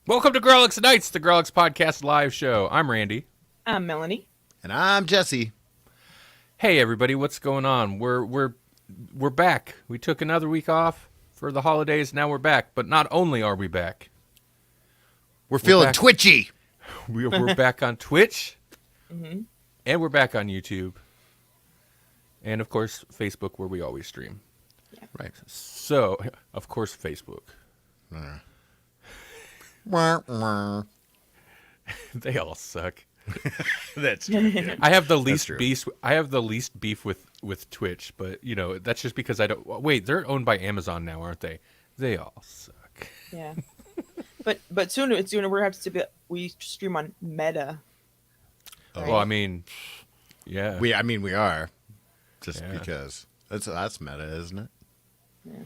Welcome to Grawlix Nights, the Grawlix Podcast live show. I'm Randy. I'm Melanie. And I'm Jesse. Hey everybody, what's going on? We're back. We took another week off for the holidays. Now we're back. But not only are we back, We're feeling back. twitchy. we're back on Twitch, and we're back on YouTube, and of course Facebook, where we always stream. Yeah. Right. So, of course, Facebook. They all suck. That's I have the least true. beef. I have the least beef with Twitch, but that's just because I don't. Wait, they're owned by Amazon now, aren't they? They all suck. Yeah. but soon we're have to be we stream on Meta. Right? Well, I mean, yeah. We are. Just Yeah. because. That's meta, isn't it? Yeah.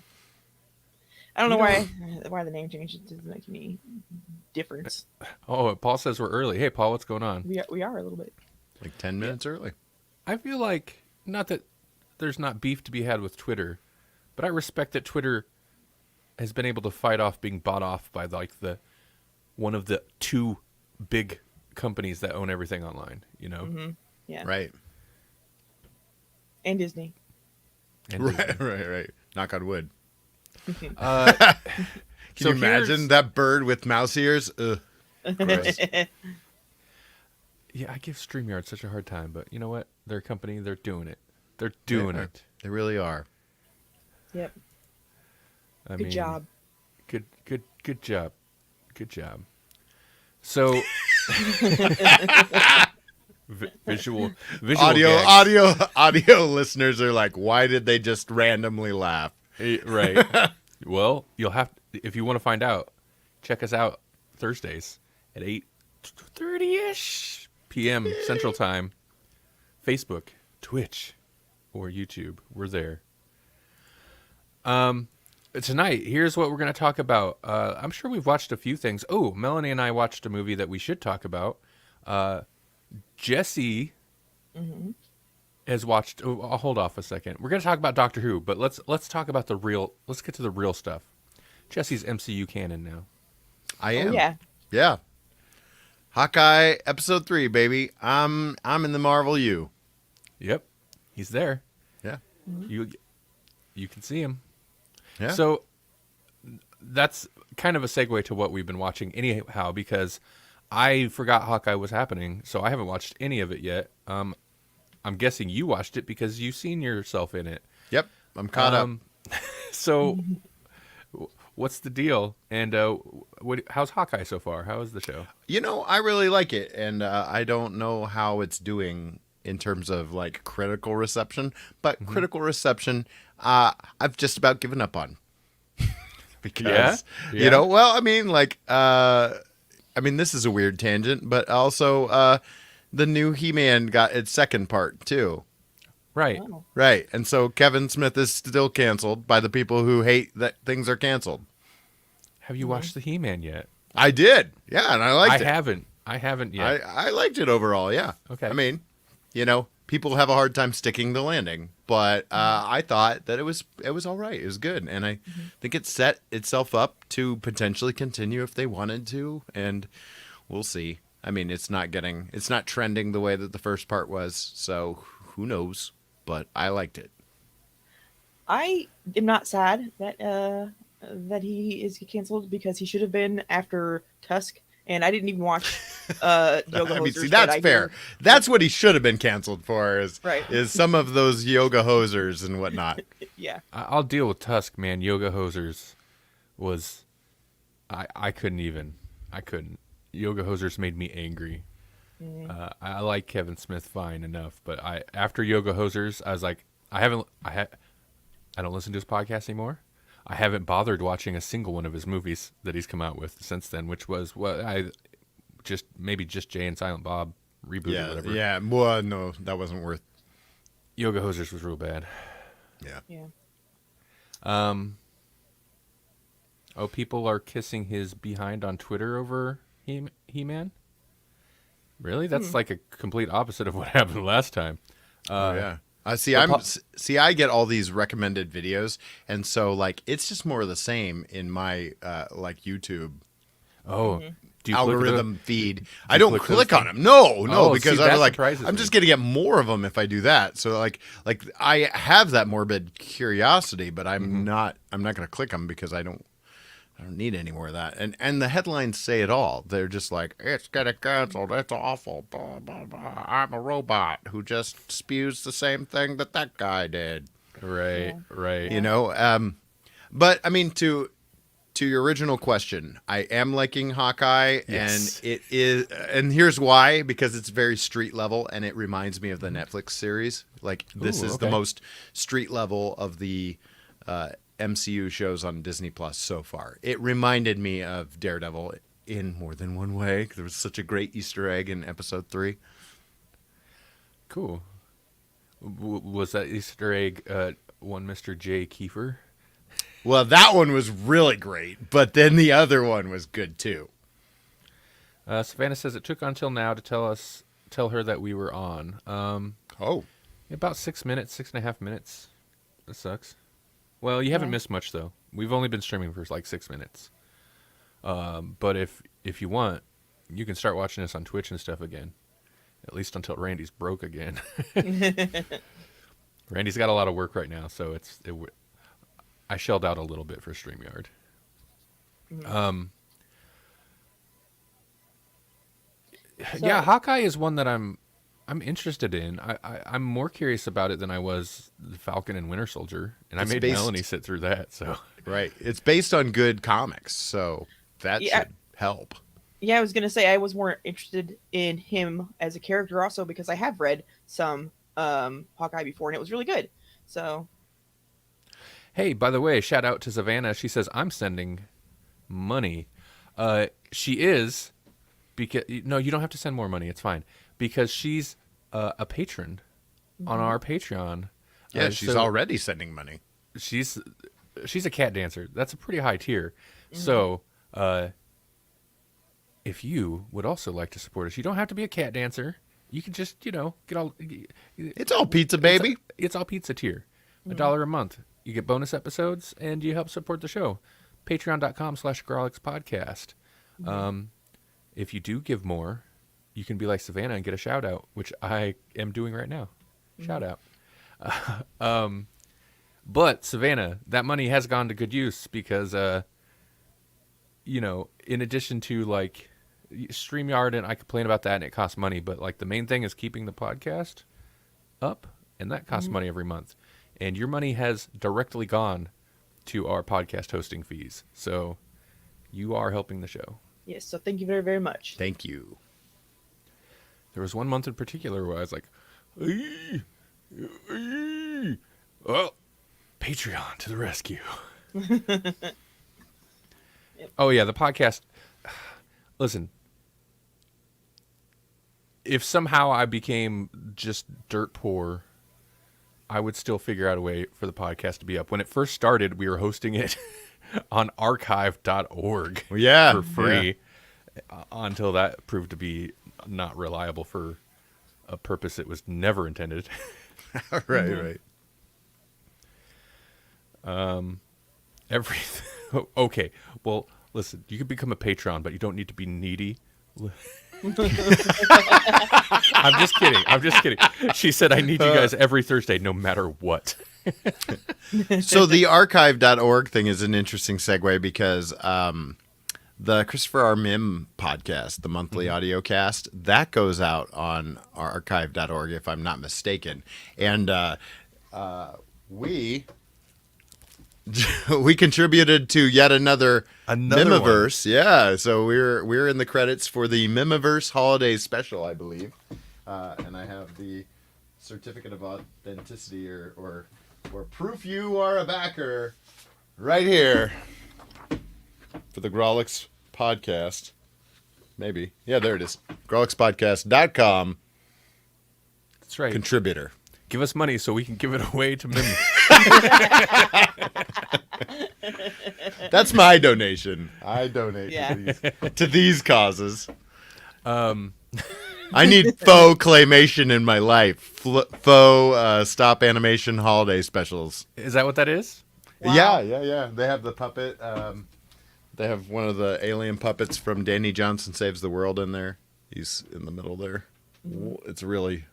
I don't know why the name change doesn't make any difference. Oh, Paul says we're early. Hey, Paul, what's going on? We are a little bit. Like 10 minutes early. I feel like, not that there's not beef to be had with Twitter, but I respect that Twitter has been able to fight off being bought off by one of the two big companies that own everything online, Mm-hmm. Yeah. Right. And Disney. And Right. Knock on wood. Can so you imagine that bird with mouse ears? Ugh. Gross. Yeah, I give StreamYard such a hard time, but you know what? They're a company. They're doing it. They're doing it. They really are. Yep. I Good mean, job. Good job. Good job. So, visual audio listeners are like, why did they just randomly laugh? Right. Well, you'll have if you want to find out, check us out Thursdays at 8:30ish p.m. Central Time. Facebook, Twitch, or YouTube. We're there. Tonight, here's what we're going to talk about. I'm sure we've watched a few things. Oh, Melanie and I watched a movie that we should talk about. Jesse has watched. Oh, I'll hold off a second. We're going to talk about Doctor Who, but let's talk about the real. Let's get to the real stuff. Jesse's MCU canon now. I am. Oh, yeah. Yeah. Hawkeye episode 3, baby. I'm in the Marvel U. Yep, he's there. Yeah. You can see him. Yeah. So that's kind of a segue to what we've been watching anyhow, because I forgot Hawkeye was happening, so I haven't watched any of it yet. I'm guessing you watched it because you've seen yourself in it. Yep. I'm caught up. So what's the deal? And how's Hawkeye so far? How is the show? I really like it, and I don't know how it's doing in terms of like critical reception, but critical reception, I've just about given up on. Because Yeah. well, this is a weird tangent, but also the new He-Man got its second part too. Right. Oh. Right, and so Kevin Smith is still canceled by the people who hate that things are canceled. Have you watched the He-Man yet? I did, yeah, and I liked it. I haven't yet. I liked it overall, yeah. Okay. I mean, people have a hard time sticking the landing, but I thought that it was all right. It was good, and I think it set itself up to potentially continue if they wanted to, and we'll see. I mean, it's not trending the way that the first part was, so who knows? But I liked it. I am not sad that he is canceled because he should have been after Tusk, and I didn't even watch Yoga Hosers. See, that's fair. That's what he should have been canceled for Right. is some of those Yoga Hosers and whatnot. Yeah. I'll deal with Tusk, man. Yoga Hosers was... I couldn't. Yoga Hosers made me angry. I like Kevin Smith fine enough, but after Yoga Hosers, I was like, I don't listen to his podcast anymore. I haven't bothered watching a single one of his movies that he's come out with since then, which was just Jay and Silent Bob reboot or whatever. Yeah. Well, no, that wasn't worth. Yoga Hosers was real bad. Yeah. Yeah. People are kissing his behind on Twitter over He-Man? Really? That's like a complete opposite of what happened last time. Yeah. I get all these recommended videos, and so like it's just more of the same in my like YouTube Oh, do you algorithm feed. I you don't click click those on them. No, Oh, because see, I'm that like, surprises I'm me. just gonna get more of them if I do that. So like I have that morbid curiosity, but I'm not gonna click them because I don't need any more of that. And the headlines say it all. They're just like, it's getting canceled. It's awful. Blah, blah, blah. I'm a robot who just spews the same thing that guy did. Right, right. You know. But I mean, to your original question, I am liking Hawkeye, Yes. and it is, and here's why: because it's very street level, and it reminds me of the Netflix series. Like this Ooh, is okay. the most street level of the MCU shows on Disney Plus so far. It reminded me of Daredevil in more than one way. There was such a great Easter egg in episode 3. Cool. Was that Easter egg one Mr. J. Kiefer? Well, that one was really great, but then the other one was good too. Savannah says it took until now to tell her that we were on. Oh, About 6 minutes, 6.5 minutes. That sucks. Well, you haven't missed much though. We've only been streaming for like 6 minutes. But if you want, you can start watching us on Twitch and stuff again. At least until Randy's broke again. Randy's got a lot of work right now, so I shelled out a little bit for StreamYard. Yeah, Hawkeye is one that I'm interested in. I'm more curious about it than I was the Falcon and Winter Soldier, and It's I made based- Melanie sit through that. So right. It's based on good comics, so that should help. Yeah, I was gonna say I was more interested in him as a character also because I have read some Hawkeye before and it was really good. So hey, by the way, shout out to Savannah. She says I'm sending money. She is because no, you don't have to send more money. It's fine because she's a patron on our Patreon. Yeah, she's so already sending money. she's a cat dancer. That's a pretty high tier. So if you would also like to support us, you don't have to be a cat dancer. You can just get all. It's all pizza, baby. It's all pizza tier. $1 a month. You get bonus episodes and you help support the show. Patreon.com/Grawlix podcast. If you do give more, you can be like Savannah and get a shout out, which I am doing right now. Shout out. But Savannah, that money has gone to good use because, in addition to like StreamYard, and I complain about that and it costs money, but like the main thing is keeping the podcast up, and that costs money every month. And your money has directly gone to our podcast hosting fees. So you are helping the show. yes, so thank you very, very much. Thank you. There was one month in particular where I was like, oh, Patreon to the rescue. Oh, yeah, the podcast. Listen, if somehow I became just dirt poor, I would still figure out a way for the podcast to be up. When it first started, we were hosting it on archive.org Yeah, for free until that proved to be not reliable for a purpose it was never intended. Right. Everything. Okay, well, listen, you can become a patron, but you don't need to be needy. I'm just kidding. She said I need you guys every Thursday, no matter what. So the archive.org thing is an interesting segue because the Christopher R. Mim podcast, the monthly audio cast, that goes out on archive.org, if I'm not mistaken. And we contributed to yet another Mimiverse. Yeah, so we're in the credits for the Mimiverse Holiday Special, I believe. And I have the certificate of authenticity or proof you are a backer right here for the Grawlix podcast. Maybe. Yeah, there it is. GrawlixPodcast.com. That's right. Contributor. Give us money so we can give it away to Mim. That's my donation. I donate Yeah. to these causes. I need faux claymation in my life. Faux stop animation holiday specials. Is that what that is? Wow. Yeah. They have the puppet They have one of the alien puppets from Danny Johnson Saves the World in there. He's in the middle there. It's really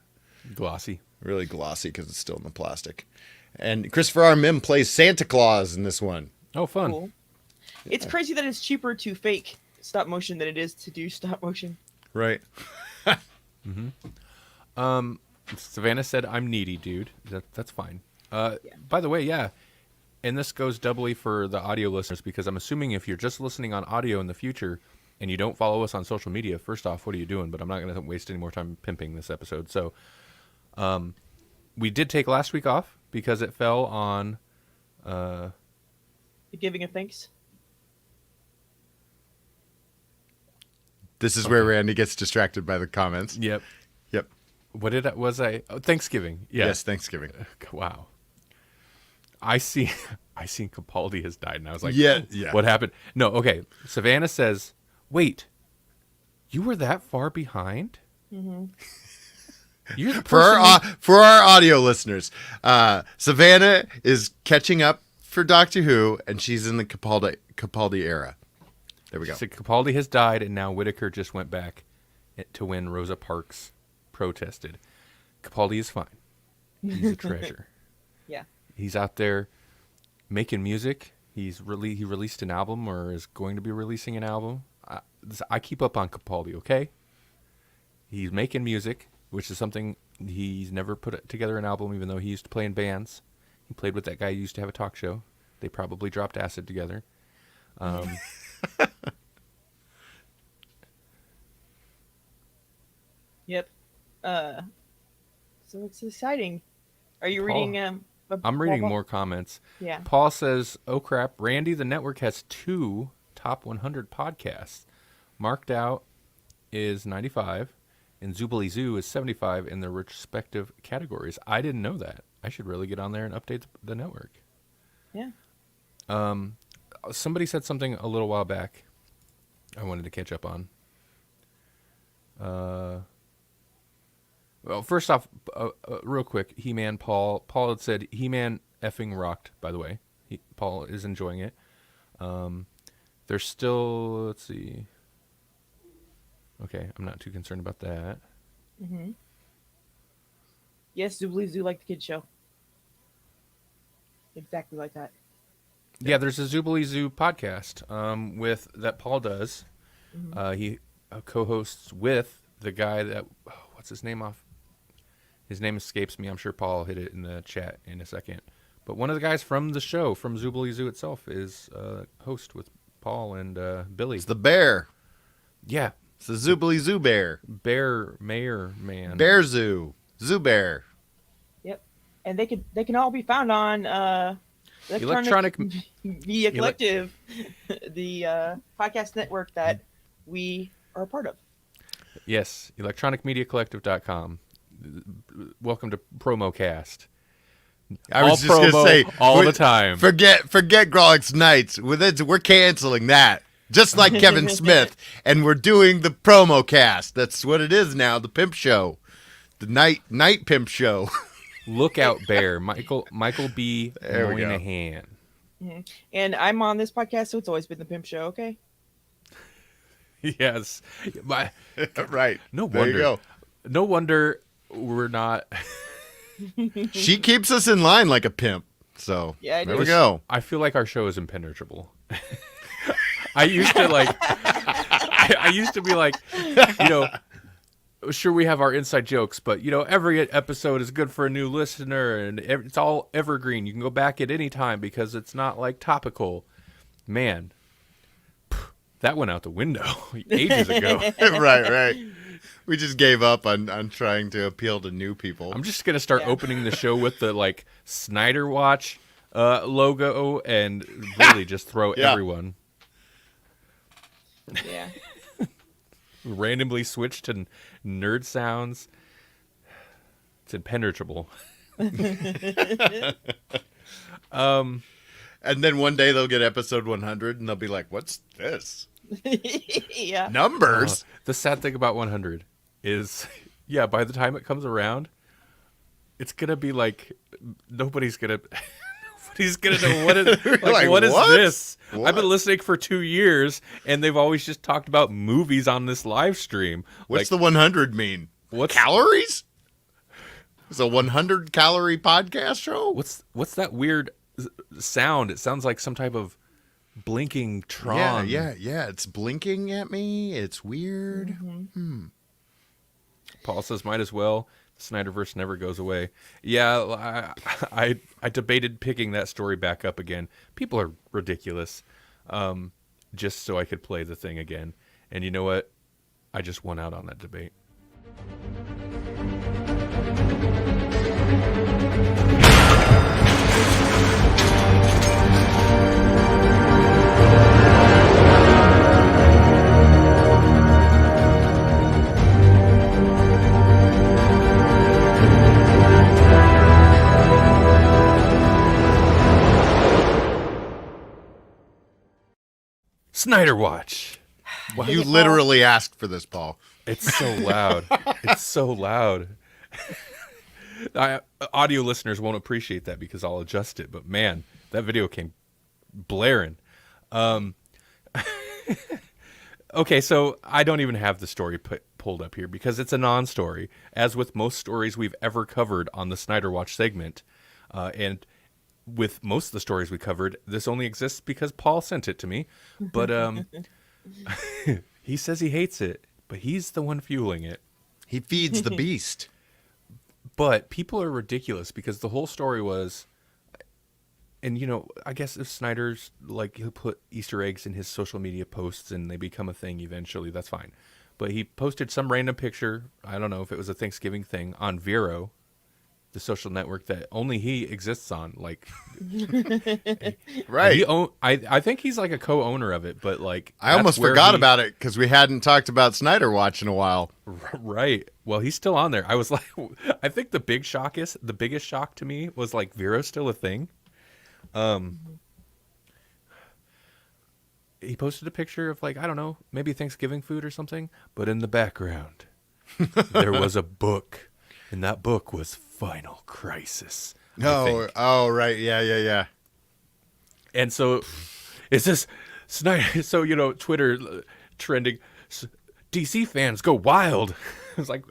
Glossy. really glossy because it's still in the plastic. And Christopher R. Mim plays Santa Claus in this one. Oh, fun. Cool. It's crazy that it's cheaper to fake stop motion than it is to do stop motion. Right. Savannah said, "I'm needy, dude." That's fine. By the way, yeah, and this goes doubly for the audio listeners because I'm assuming if you're just listening on audio in the future and you don't follow us on social media, first off, what are you doing? But I'm not going to waste any more time pimping this episode. So, we did take last week off because it fell on The giving of thanks. This is where Randy gets distracted by the comments. Yep. Yep. What did Thanksgiving? Yeah. Yes, Thanksgiving. Wow. I seen Capaldi has died, and I was like, Yeah. What happened? No, okay. Savannah says, "Wait, you were that far behind?" Mm-hmm. You're the person For our audio listeners, Savannah is catching up for Doctor Who, and she's in the Capaldi era. There we go. So Capaldi has died, and now Whittaker just went back to when Rosa Parks protested. Capaldi is fine. He's a treasure. Yeah. He's out there making music. He released an album or is going to be releasing an album. I keep up on Capaldi, okay? He's making music, which is something he's never put together an album, even though he used to play in bands. He played with that guy who used to have a talk show. They probably dropped acid together. Yep. So it's exciting. Are you Paul, reading? I'm reading more comments. Yeah. Paul says, "Oh crap, Randy, the network has 2 top 100 podcasts. Marked Out is 95, and Zoobly Zoo is 75 in their respective categories." I didn't know that. I should really get on there and update the network. Yeah. Somebody said something a little while back I wanted to catch up on. Well, first off, real quick, He-Man Paul had said He-Man effing rocked, by the way. Paul is enjoying it. There's still, let's see. Okay, I'm not too concerned about that. Mm-hmm. Yes, Zoobly Zoo like the kids show. Exactly like that. Yeah, there's a Zoobly Zoo podcast with that Paul does. Mm-hmm. He co-hosts with the guy that, what's his name off? His name escapes me. I'm sure Paul hit it in the chat in a second. But one of the guys from the show, from Zoobly Zoo itself, is host with Paul and Billy. It's the bear. Yeah. It's the Zoobly Zoo bear. Bear Mayor Man. Bear Zoo. Zoo bear. Yep. And they can all be found on Electronic Media Collective, the podcast network that we are a part of. Yes, electronicmediacollective.com. Welcome to PromoCast. I was just going to say all the time. Forget Grawlix Nights. We're canceling that. Just like Kevin Smith, and we're doing the promo cast. That's what it is now, the pimp show. The night pimp show. Lookout Bear, Michael B. There we go. Moynihan. Mm-hmm. And I'm on this podcast, so it's always been the pimp show, okay? Yes. Right. No there wonder. you go. No wonder we're not. She keeps us in line like a pimp. So Yeah, I there do. we go. I feel like our show is impenetrable. I used to I used to be like, sure, we have our inside jokes, but every episode is good for a new listener, and it's all evergreen. You can go back at any time because it's not like topical. Man, that went out the window ages ago. Right. We just gave up on trying to appeal to new people. I'm just gonna start opening the show with the Snyder Watch logo and really just throw everyone. Yeah. Randomly switch to nerd sounds. It's impenetrable. And then one day they'll get episode 100 and they'll be like, "What's this? Yeah. Numbers?" The sad thing about 100 is, by the time it comes around, it's gonna be like nobody's gonna Nobody's gonna know what is Like, what is what? this? What? I've been listening for 2 years, and they've always just talked about movies on this live stream. What's the 100 mean? What's Calories? It's a 100-calorie podcast show? what's that weird sound? It sounds like some type of blinking Tron. Yeah. It's blinking at me. It's weird. Paul says, might as well. The Snyderverse never goes away. Yeah, I debated picking that story back up again. People are ridiculous. Just so I could play the thing again. And you know what? I just won out on that debate. Snyder Watch. You literally asked for this, Paul. It's so loud. It's so loud. Audio listeners won't appreciate that because I'll adjust it. But man, that video came blaring. Okay, so I don't even have the story pulled up here because it's a non-story, as with most stories we've ever covered on the Snyder Watch segment. And with most of the stories we covered, this only exists because Paul sent it to me. But he says he hates it, but he's the one fueling it. He feeds the beast. But people are ridiculous because the whole story was, and you know, I guess if Snyder's like, he'll put Easter eggs in his social media posts and they become a thing eventually, that's fine. But he posted some random picture, I don't know if it was a Thanksgiving thing, on Vero, the social network that only he exists on. Like, Right. I think he's like a co-owner of it, but like, I almost forgot about it because we hadn't talked about Snyder Watch in a while. Right. Well, he's still on there. I was like, I think the biggest shock to me was like, Vero's still a thing. He posted a picture of like, I don't know, maybe Thanksgiving food or something, but in the background, there was a book, and that book was Final Crisis. Oh, right. Yeah. And so, is this Snyder? So, you know, Twitter trending, DC fans go wild. I was like,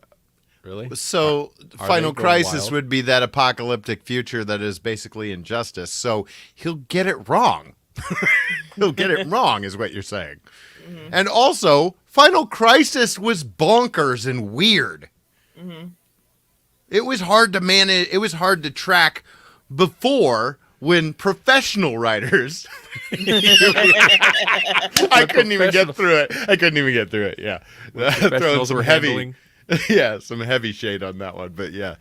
really? So, Are Final they going Crisis wild? would be that apocalyptic future that is basically injustice. So, he'll get it wrong. He'll get it wrong, is what you're saying. Mm-hmm. And also, Final Crisis was bonkers and weird. Mm-hmm. It was hard to manage. It was hard to track before when professional writers. I couldn't even get through it. Yeah, throwing Professionals some were heavy, handling. yeah, some heavy shade on that one. But yeah,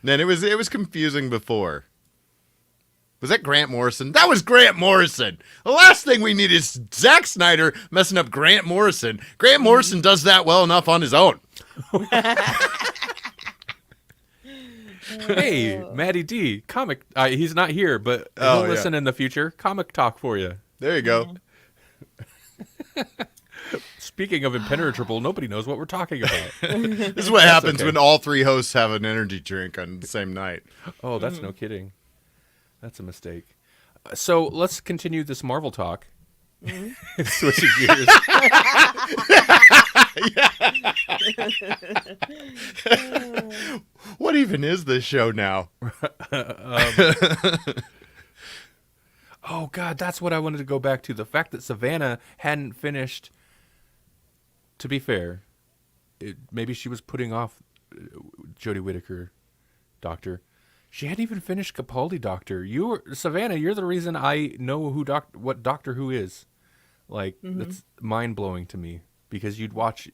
then it was confusing before. Was that Grant Morrison? That was Grant Morrison. The last thing we need is Zack Snyder messing up Grant Morrison. Grant Morrison does that well enough on his own. Hey, Maddie D, comic. He's not here, but Oh, he'll yeah. listen in the future. Comic talk for you. There you go. Speaking of impenetrable, nobody knows what we're talking about. This is what happens okay. when all three hosts have an energy drink on the same night. Oh, that's no kidding. That's a mistake. So let's continue this Marvel talk. Switching gears. What even is this show now? Oh, God, that's what I wanted to go back to. The fact that Savannah hadn't finished, to be fair, maybe she was putting off Jodie Whittaker, Doctor. She hadn't even finished Capaldi, Doctor. Savannah, you're the reason I know what Doctor Who is. Like, that's mind-blowing to me. Because you'd watch...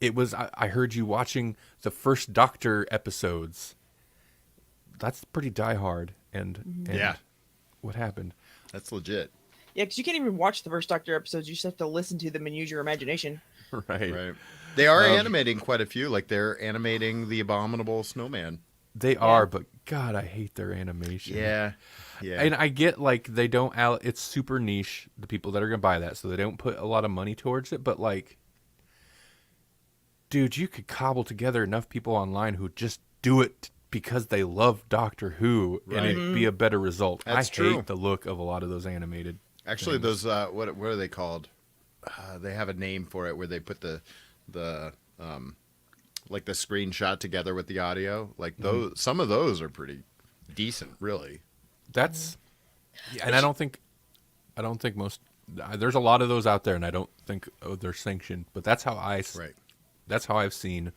I heard you watching the first Doctor episodes. That's pretty diehard. And Yeah. What happened? That's legit. Yeah, because you can't even watch the first Doctor episodes. You just have to listen to them and use your imagination. Right. They are animating quite a few. Like, they're animating the Abominable Snowman. They are, but God, I hate their animation. Yeah. And I get, like, they don't... It's super niche, the people that are going to buy that, so they don't put a lot of money towards it. But, like, dude, you could cobble together enough people online who just do it because they love Doctor Who, and Right. it'd be a better result. That's I true. hate the look of a lot of those animated. Actually, things. those what are they called? They have a name for it where they put the like the screenshot together with the audio. Like those, some of those are pretty decent, really. That's, yeah, and I don't think most. There's a lot of those out there, and I don't think they're sanctioned. But that's how Right. That's how I've seen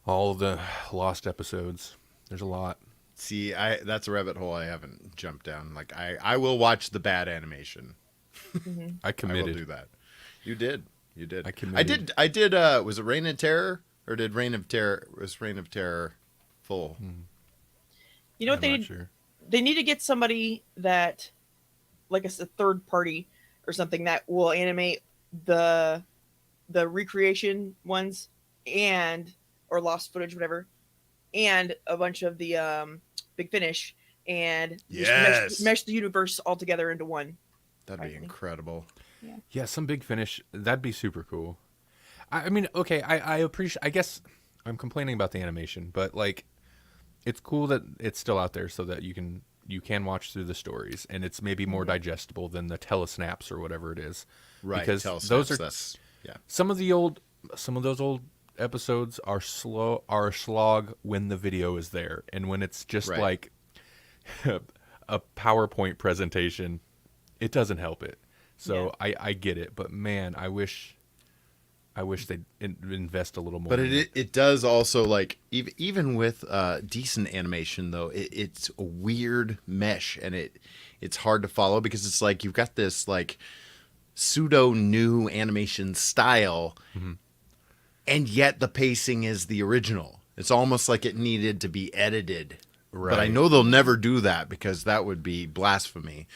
all of the lost episodes. There's a lot. See, that's a rabbit hole I haven't jumped down. Like I will watch the bad animation. I I committed. will do that. You did. You did. I committed. I did. Was it Reign of Terror or did Reign of Terror? Was Reign of Terror full? You know what I'm they not need? sure. They need to get somebody that, like a third party or something, that will animate the recreation ones and or lost footage, whatever, and a bunch of the Big Finish, and just Yes. mesh the universe all together into one. That'd be Finally. incredible. Yeah, some Big Finish. That'd be super cool. I mean, okay, I appreciate. I guess I'm complaining about the animation, but like, it's cool that it's still out there so that you can watch through the stories, and it's maybe more digestible than the telesnaps or whatever it is. Right. Because Telesnaps, those are that's, yeah. some of those old episodes are a slog when the video is there, and when it's just Right. like a PowerPoint presentation, it doesn't help it. So I get it, but man, I wish they'd invest a little more. But in it does also, like, even with decent animation though, it's a weird mesh, and it's hard to follow because it's like you've got this like pseudo new animation style, and yet the pacing is the original. It's almost like it needed to be edited. But I Right. know they'll never do that because that would be blasphemy.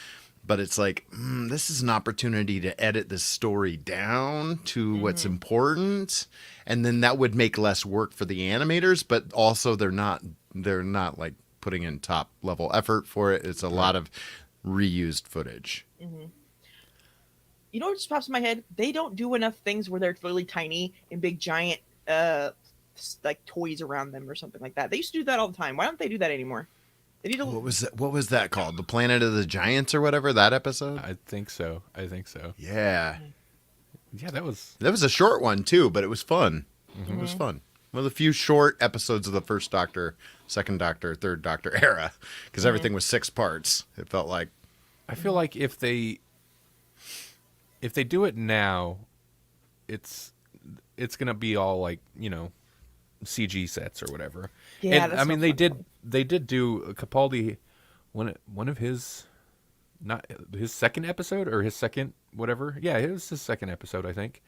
But it's like, this is an opportunity to edit the story down to what's important, and then that would make less work for the animators. But also, they're not like putting in top level effort for it. It's a lot of reused footage. You know what just pops in my head? They don't do enough things where they're really tiny and big giant like toys around them or something like that. They used to do that all the time. Why don't they do that anymore? They need to. What was that? What was that called? The Planet of the Giants or whatever, that episode? I think so. Yeah, Yeah, that was. that was a short one too, but it was fun. It was fun. One of the few short episodes of the first Doctor, second Doctor, third Doctor era, because everything was 6 parts. It felt like. I feel like if they do it now, it's gonna be all like, CG sets or whatever. Yeah, And, that's I mean, not fun. they did do Capaldi, one of his, not his second episode or his second whatever. Yeah, it was his second episode, I think.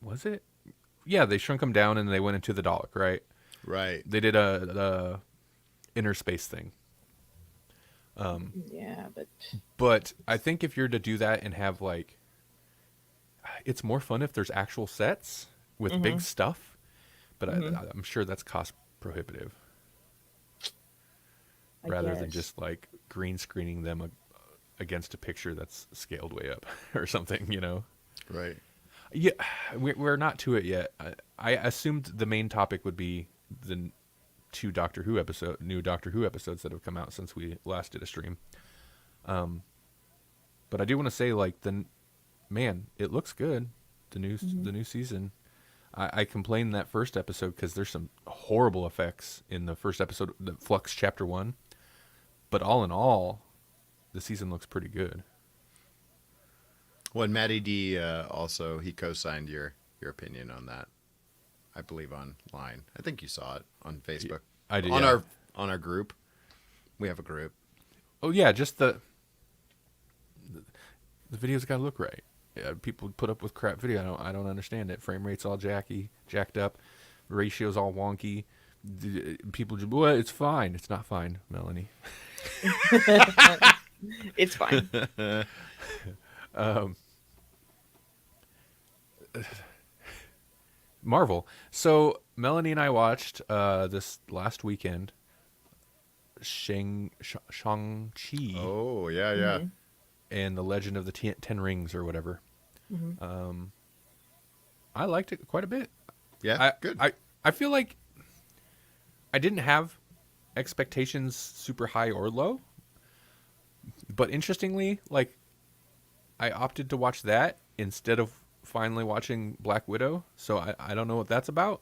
Was it? Yeah, they shrunk him down and they went into the Dalek, right? Right. They did a inner space thing. Yeah, but But I think if you're to do that and have like, it's more fun if there's actual sets with big stuff. But I'm sure that's cost prohibitive. I Rather than guess. just like green screening them against a picture that's scaled way up or something, Right. Yeah, we're not to it yet. I assumed the main topic would be the new Doctor Who episodes that have come out since we last did a stream. But I do want to say, like, it looks good. The new season. I complained that first episode because there's some horrible effects in the first episode, the Flux Chapter 1. But all in all, the season looks pretty good. Well, and Matty D also, he co-signed your opinion on that, I believe, online. I think you saw it on Facebook. I did, On yeah. on our group. We have a group. Oh yeah, just the video's got to look right. Yeah, people put up with crap video. I don't understand it. Frame rate's all jacked up. Ratio's all wonky. People just, well, it's fine. It's not fine, Melanie. it's fine. Marvel. So Melanie and I watched this last weekend Shang-Chi Oh, yeah, yeah. and the Legend of the Ten Rings or whatever. I liked it quite a bit. Yeah, good. I feel like I didn't have expectations super high or low, but interestingly, like I opted to watch that instead of finally watching Black Widow. So I don't know what that's about.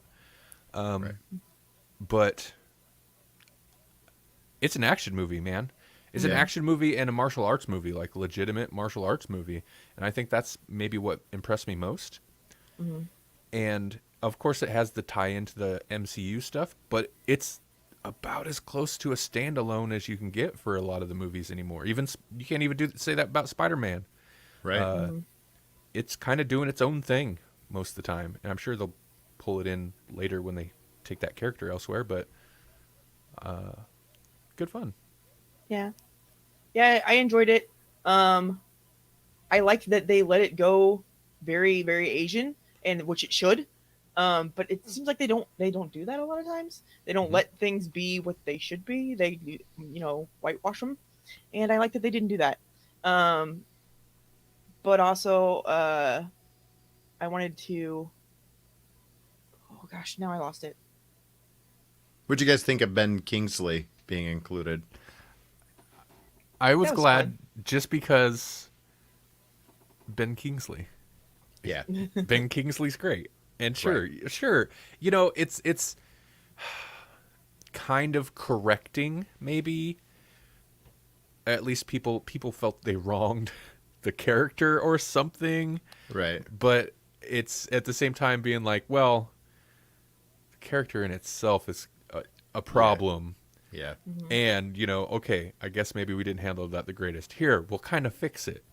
Right. But it's an action movie, man. It's an Yeah. action movie and a martial arts movie, like legitimate martial arts movie. And I think that's maybe what impressed me most. Mm-hmm. And of course, it has the tie into the MCU stuff, but it's about as close to a standalone as you can get for a lot of the movies anymore. Even you can't even say that about Spider-Man. Right. Mm-hmm. It's kind of doing its own thing most of the time, and I'm sure they'll pull it in later when they take that character elsewhere. But good fun. Yeah. Yeah, I enjoyed it. I liked that they let it go very, very Asian, and which it should. But it seems like they don't do that a lot of times. They don't Mhm. let things be what they should be. They whitewash them, and I like that they didn't do that. Um, but also I wanted to. Oh gosh, now I lost it. What'd you guys think of Ben Kingsley being included? I was That was glad fun. just because Ben Kingsley. Yeah. Ben Kingsley's great. And Right. sure, it's kind of correcting maybe. At least people felt they wronged the character or something, Right. but it's at the same time being like, well, the character in itself is a problem. Yeah. Mhm. And okay, I guess maybe we didn't handle that the greatest. Here, we'll kind of fix it.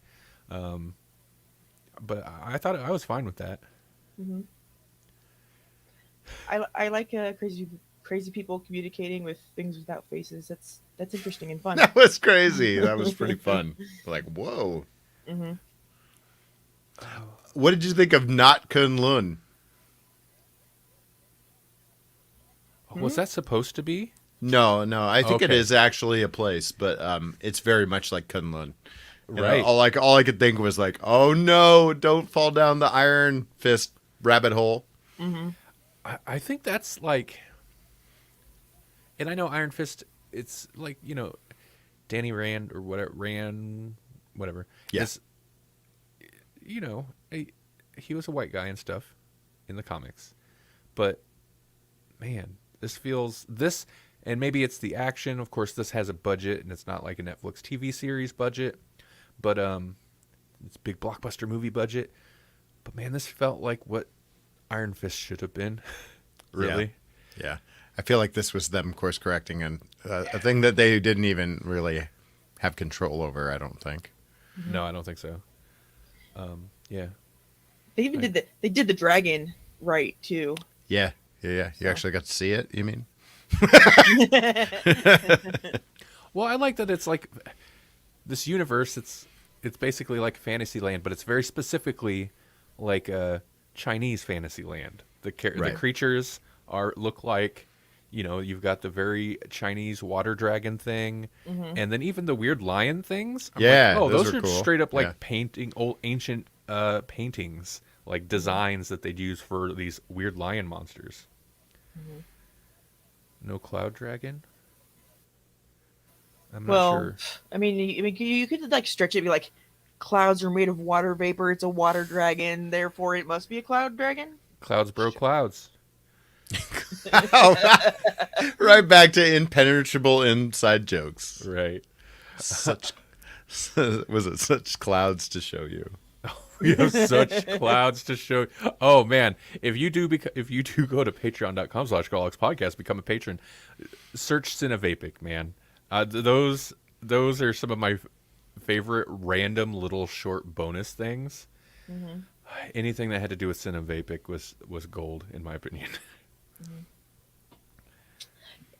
But I thought I was fine with that. Mhm. I like crazy people communicating with things without faces. That's interesting and fun. That was crazy. That was pretty fun. Like, whoa. Hmm. What did you think of Not Kunlun? Was that supposed to be? No, no. I think it Okay. is actually a place, but it's very much like Kunlun. And Right. all I could think was like, oh no, don't fall down the Iron Fist rabbit hole. Hmm. I think that's like, and I know Iron Fist. It's like Danny Rand or whatever. Yeah. Is he was a white guy and stuff in the comics, but man, this, and maybe it's the action. Of course, this has a budget, and it's not like a Netflix TV series budget, but it's a big blockbuster movie budget. But man, this felt like what Iron Fist should have been. Really. Yeah. I feel like this was them course correcting and a thing that they didn't even really have control over, I don't think. No, I don't think so. Yeah. They even Right. did the dragon right too. Yeah. You So. actually got to see it, you mean? Well, I like that it's like this universe. It's basically like Fantasyland, but it's very specifically like a Chinese Fantasyland. The Right. creatures look like you've got the very Chinese water dragon thing, Hmm. and then even the weird lion things. I'm Yeah, like, oh, those those are are cool. straight up like Yeah. painting old ancient paintings, like designs that they'd use for these weird lion monsters. Hmm. No cloud dragon. I'm not Well, sure. you could like stretch it, and be like, clouds are made of water vapor. It's a water dragon, therefore it must be a cloud dragon. Clouds bro clouds. Right back to impenetrable inside jokes. Right. Such was it such clouds to show you? We have such clouds to show. Oh man, if you do go to patreon.com/Grawlix podcast, become a patron, search Cinevapic, man. Those are some of my favorite random little short bonus things. Hmm. Anything that had to do with Cinevapic was gold in my opinion.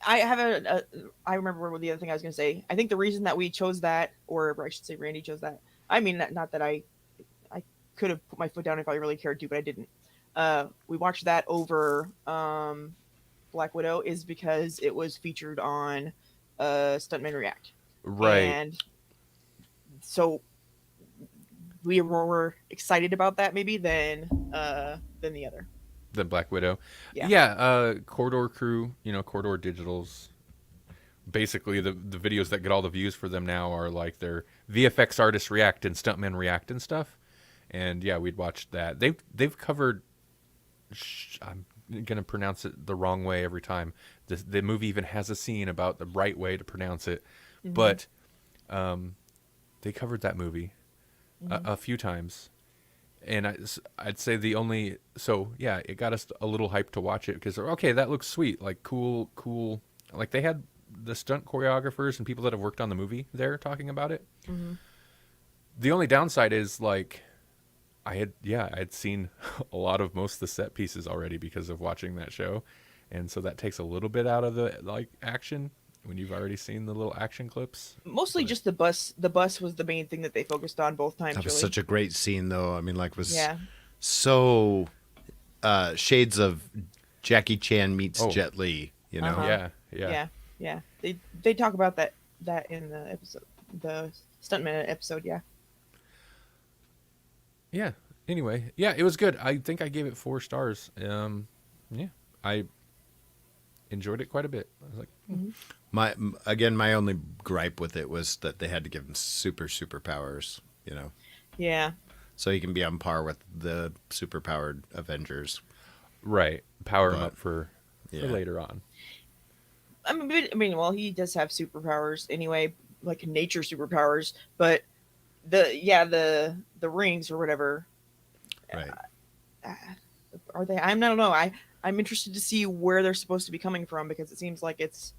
I have I remember what the other thing I was going to say. I think the reason that we chose that, or I should say Randy chose that. I mean, not that I could have put my foot down if I really cared to, but I didn't. We watched that over Black Widow is because it was featured on Stuntman React. Right. And so we were more excited about that maybe than the other. The Black Widow. Yeah. Yeah, Corridor Crew, Corridor Digital's. Basically, the videos that get all the views for them now are like their VFX artists react and stuntmen react and stuff. And yeah, we'd watched that. They've covered. I'm gonna pronounce it the wrong way every time. The movie even has a scene about the right way to pronounce it, but they covered that movie a few times, and I'd say it got us a little hyped to watch it because okay, that looks sweet, like cool, like they had the stunt choreographers and people that have worked on the movie there talking about it. The only downside is like I had seen a lot of most of the set pieces already because of watching that show, and so that takes a little bit out of the like action when you've already seen the little action clips. Mostly just the bus. The bus was the main thing that they focused on both times. That was really. such a great scene, though. I mean, like, was so shades of Jackie Chan meets Jet Li. You know? Yeah. They talk about that in the episode, the Stuntman episode. Yeah. Yeah. Anyway, yeah, it was good. I think I gave it 4 stars. Yeah, I enjoyed it quite a bit. I was like, my only gripe with it was that they had to give him superpowers. You know. Yeah. So he can be on par with the superpowered Avengers. Right. Power him up for later on. I mean, well, he does have superpowers anyway, like nature superpowers. But the rings or whatever. Right. Are they? I don't know. I'm interested to see where they're supposed to be coming from because it seems like it's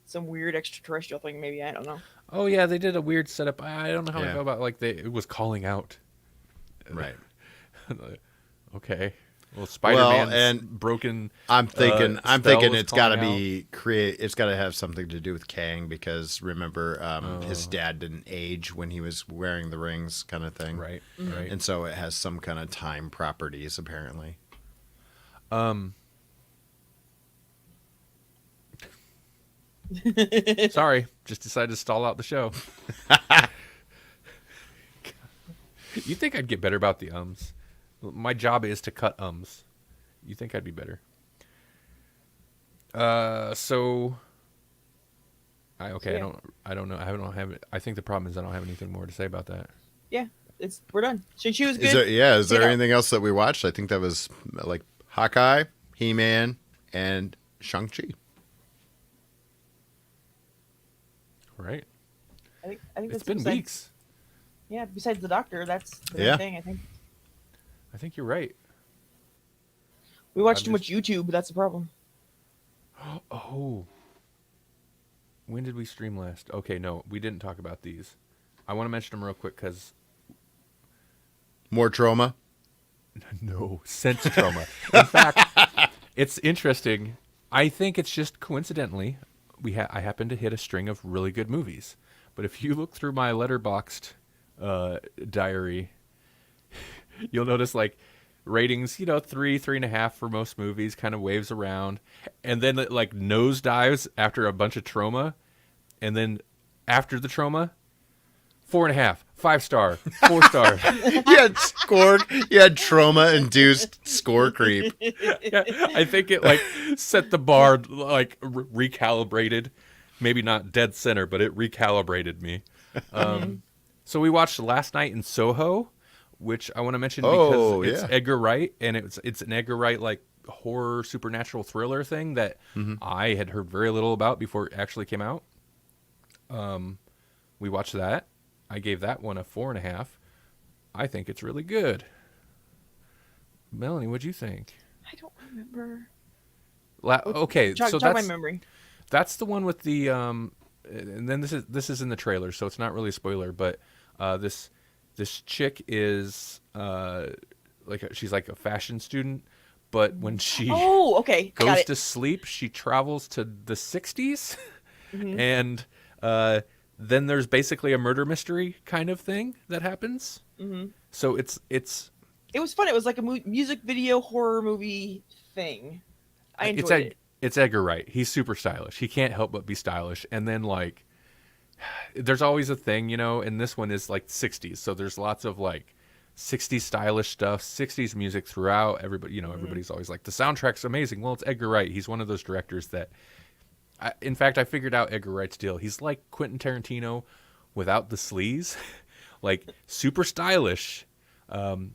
some weird extraterrestrial thing. Maybe I don't know. Oh yeah, they did a weird setup. I don't know how I feel about like it was calling out. Right. Okay. Well, Spider-Man's and broken. I'm thinking it's got to be It's got to have something to do with Kang because remember, his dad didn't age when he was wearing the rings, kind of thing. Right. Mm-hmm. Right. And so it has some kind of time properties, apparently. Sorry, just decided to stall out the show. You think I'd get better about the ums? My job is to cut ums. You think I'd be better? I don't know. I think the problem is I don't have anything more to say about that. Yeah, we're done. Shang-Chi was good. Is there anything else that we watched? I think that was like Hawkeye, He-Man, and Shang-Chi. Right. I think it's been weeks. Yeah, besides the Doctor, that's the main thing, I think. I think you're right. We watch too much YouTube, that's the problem. Oh. When did we stream last? Okay, no, we didn't talk about these. I want to mention them real quick because... More trauma? No, sense trauma. In fact, it's interesting. I think it's just coincidentally, I happen to hit a string of really good movies. But if you look through my Letterboxd diary, you'll notice like ratings, 3, 3.5 for most movies, kind of waves around, and then it like nosedives after a bunch of trauma, and then after the trauma, 4.5, 5 star, 4 star. You had trauma-induced score creep. Yeah, I think it like set the bar like recalibrated, maybe not dead center, but it recalibrated me. So we watched Last Night in Soho, which I want to mention because it's Edgar Wright, and it's an Edgar Wright like horror supernatural thriller thing that I had heard very little about before it actually came out. We watched that. I gave that one a 4.5. I think it's really good. Melanie, what'd you think? I don't remember. Okay, so that's my memory. That's the one with the and then this is in the trailer, so it's not really a spoiler, but this chick is she's like a fashion student, but when she goes to sleep, she travels to the 60s, and then there's basically a murder mystery kind of thing that happens. So it was fun. It was like a music video horror movie thing. I enjoyed it. It's Edgar Wright. He's super stylish. He can't help but be stylish. And then like, there's always a thing, and this one is like 60s. So there's lots of like 60s stylish stuff, 60s music throughout. Everybody, everybody's always like, the soundtrack's amazing. Well, it's Edgar Wright. He's one of those directors that, in fact, I figured out Edgar Wright's deal. He's like Quentin Tarantino without the sleaze, like super stylish, kind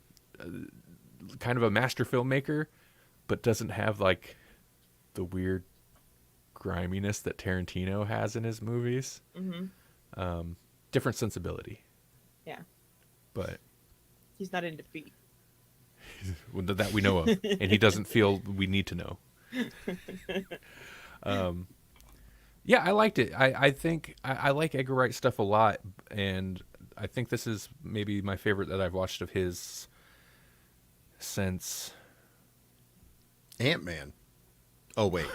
of a master filmmaker, but doesn't have like the weird griminess that Tarantino has in his movies. Different sensibility. Yeah. But he's not into feet. that we know of, and he doesn't feel we need to know. Yeah, I liked it. I think I like Edgar Wright stuff a lot, and I think this is maybe my favorite that I've watched of his since Ant-Man. Oh wait,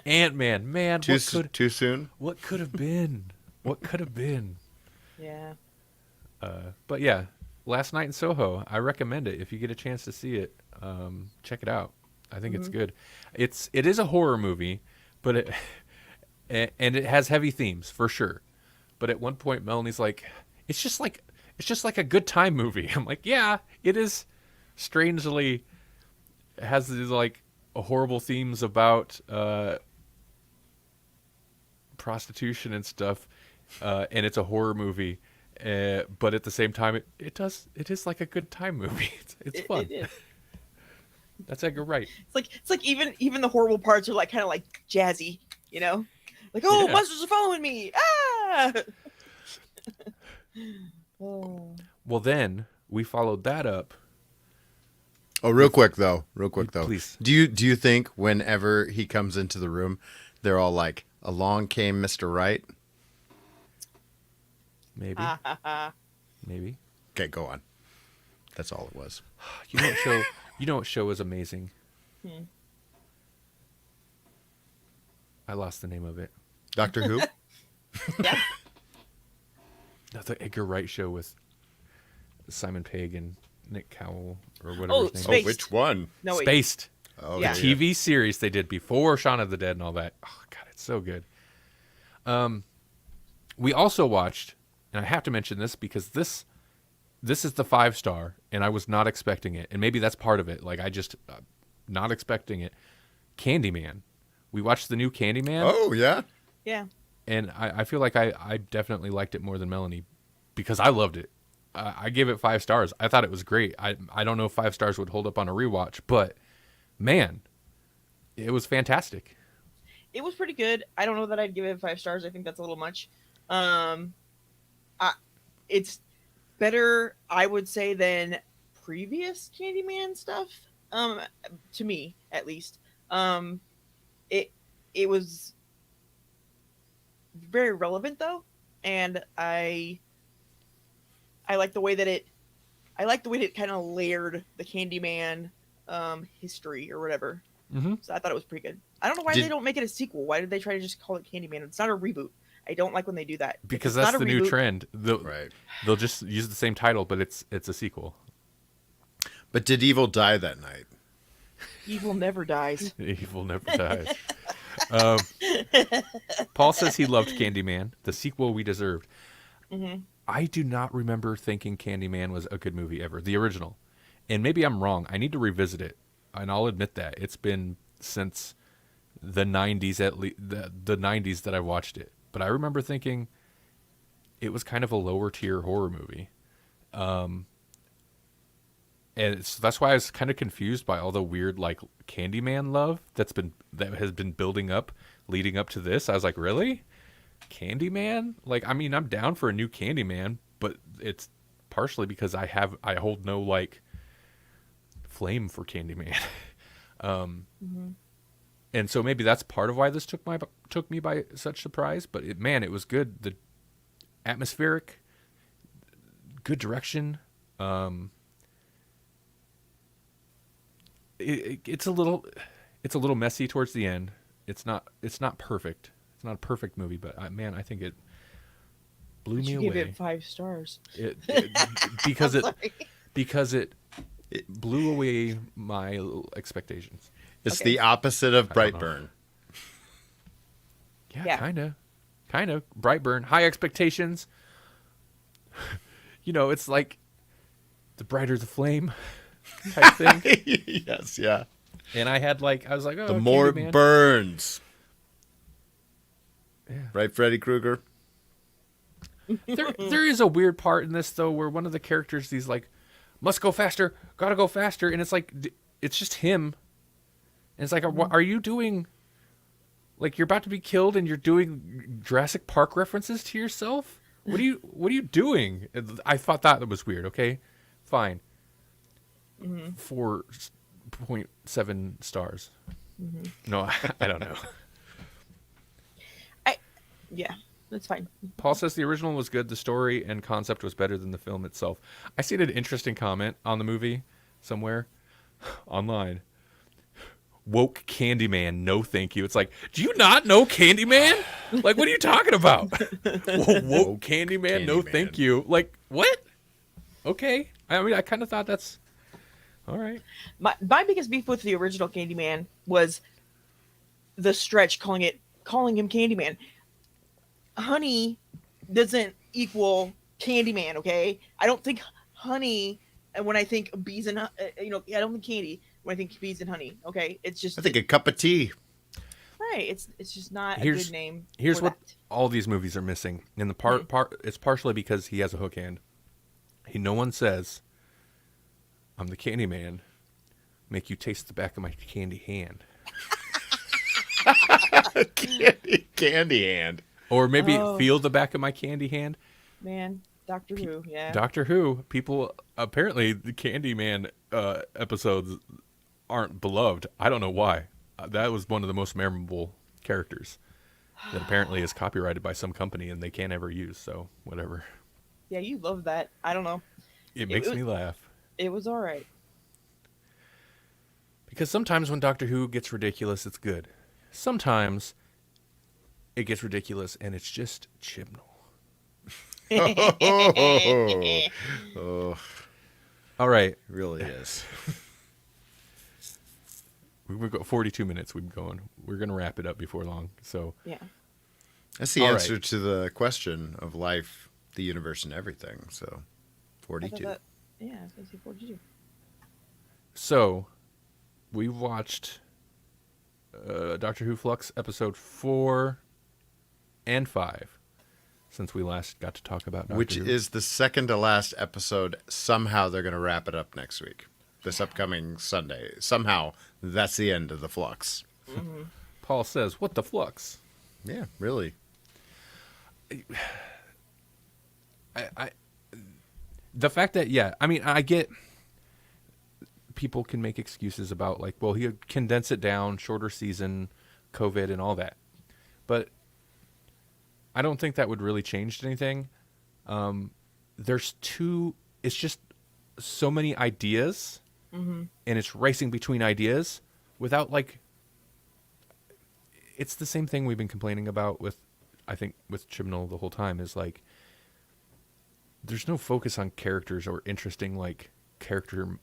Ant-Man. Man, too soon. What could have been? What could have been? Yeah. But yeah, Last Night in Soho. I recommend it if you get a chance to see it. Check it out. I think it's good. It is a horror movie, but and it has heavy themes for sure. But at one point, Melanie's like, "It's just like a good time movie." I'm like, "Yeah, it is." Strangely, it has these like horrible themes about prostitution and stuff, and it's a horror movie. But at the same time, it is like a good time movie. It's fun. It is. That's Edgar Wright. It's like even the horrible parts are like kind of like jazzy, like, oh, Yeah. monsters are following me, ah. Oh. Well, then we followed that up. Oh, real quick though. Please. Do you think whenever he comes into the room, they're all like, "Along came Mr. Right"? Maybe. Maybe. Okay, go on. That's all it was. You know what show is amazing? I lost the name of it. Doctor Who? Yeah. The Edgar Wright show with Simon Pegg and Nick Cowell or whatever Oh, his name Spaced. Oh, which one? No, wait. Spaced. Oh, Yeah. The TV series they did before Shaun of the Dead and all that. Oh God, it's so good. We also watched, and I have to mention this because this is the 5-star, and I was not expecting it, and maybe that's part of it. Like I just not expecting it. Candyman. We watched the new Candyman. Oh, yeah. Yeah. And I feel like I definitely liked it more than Melanie because I loved it. I gave it 5 stars. I thought it was great. I don't know if 5 stars would hold up on a rewatch, but man, it was fantastic. It was pretty good. I don't know that I'd give it 5 stars. I think that's a little much. It's better, I would say, than previous Candyman stuff. To me, at least. It was very relevant though, and I like the way that it kind of layered the Candyman history or whatever. Mm-hmm. So I thought it was pretty good. I don't know why they don't make it a sequel. Why did they try to just call it Candyman? It's not a reboot. I don't like when they do that. Because It's that's not a the new reboot. trend. Right. They'll just use the same title, but it's a sequel. But did evil die that night? Evil never dies. Evil never dies. Paul says he loved Candyman, the sequel we deserved. Mm-hmm. I do not remember thinking Candyman was a good movie ever, the original. And maybe I'm wrong. I need to revisit it, and I'll admit that it's been since the 90s at least, the 90s that I watched it. But I remember thinking it was kind of a lower tier horror movie. And that's why I was kind of confused by all the weird like Candyman love that has been building up leading up to this. I was like, really? Candyman? Like, I mean, I'm down for a new Candyman, but it's partially because I hold no like flame for Candyman. And so maybe that's part of why this took me by such surprise, but it was good. The atmospheric, good direction. It's a little messy towards the end. It's not perfect. It's not a perfect movie, but man, I think it blew me You away. give it 5 stars. Because I'm it blew away my expectations. It's Okay. the opposite of I don't know. Brightburn. Yeah, Yeah. kind of. Brightburn, high expectations. It's like the brighter the flame type thing. Yes, yeah. And I was like, oh, The more it Candyman. burns. Yeah. Right, Freddy Krueger? There is a weird part in this though, where one of the characters, he's like, must go faster, gotta go faster, and it's like, it's just him. And it's like, what are you doing? Like, you're about to be killed, and you're doing Jurassic Park references to yourself. What are you doing? I thought that was weird. Okay, fine. 4.7 stars. No, I don't know. Yeah, that's fine. Paul says the original was good. The story and concept was better than the film itself. I seen an interesting comment on the movie somewhere online. Woke Candyman, no thank you. It's like, do you not know Candyman? Like, what are you talking about? Woke Candyman, no thank you. Like, what? Okay. I mean, I kind of thought that's all right. My biggest beef with the original Candyman was the stretch calling him Candyman. Honey doesn't equal Candyman, okay? I don't think honey, and when I think bees and I don't think candy when I think bees and honey, okay? It's just I think a cup of tea. right. It's just not a good name. Here's for what that. all these movies are missing. And the part it's partially because he has a hook hand. No one says, I'm the Candyman. Make you taste the back of my candy hand. Candy hand. Or maybe feel the back of my candy hand. Man, Doctor Who, yeah. Doctor Who, people, apparently the Candyman episodes aren't beloved. I don't know why. That was one of the most memorable characters that apparently is copyrighted by some company and they can't ever use, so whatever. Yeah, you love that. I don't know. It makes me laugh. It was all right. Because sometimes when Doctor Who gets ridiculous, it's good. Sometimes it gets ridiculous and it's just Chibnall. Oh, All right. it really is. We've got 42 minutes we've been going. We're going to wrap it up before long. So Yeah. That's the All answer right. to the question of life, the universe, and everything. So, 42. I was going to say 42. So, we watched Doctor Who Flux episode 4 and 5 since we last got to talk about Doctor Which Who. is the second to last episode. Somehow they're going to wrap it up next week. This upcoming Sunday. Somehow that's the end of the Flux. Paul says, what the flux? Yeah, really. The fact that, I get people can make excuses about, like, well, he condense it down, shorter season, COVID and all that. But I don't think that would really change anything. It's just so many ideas, and it's racing between ideas without, like, it's the same thing we've been complaining about with Chibnall the whole time, is like, there's no focus on characters or interesting, like, character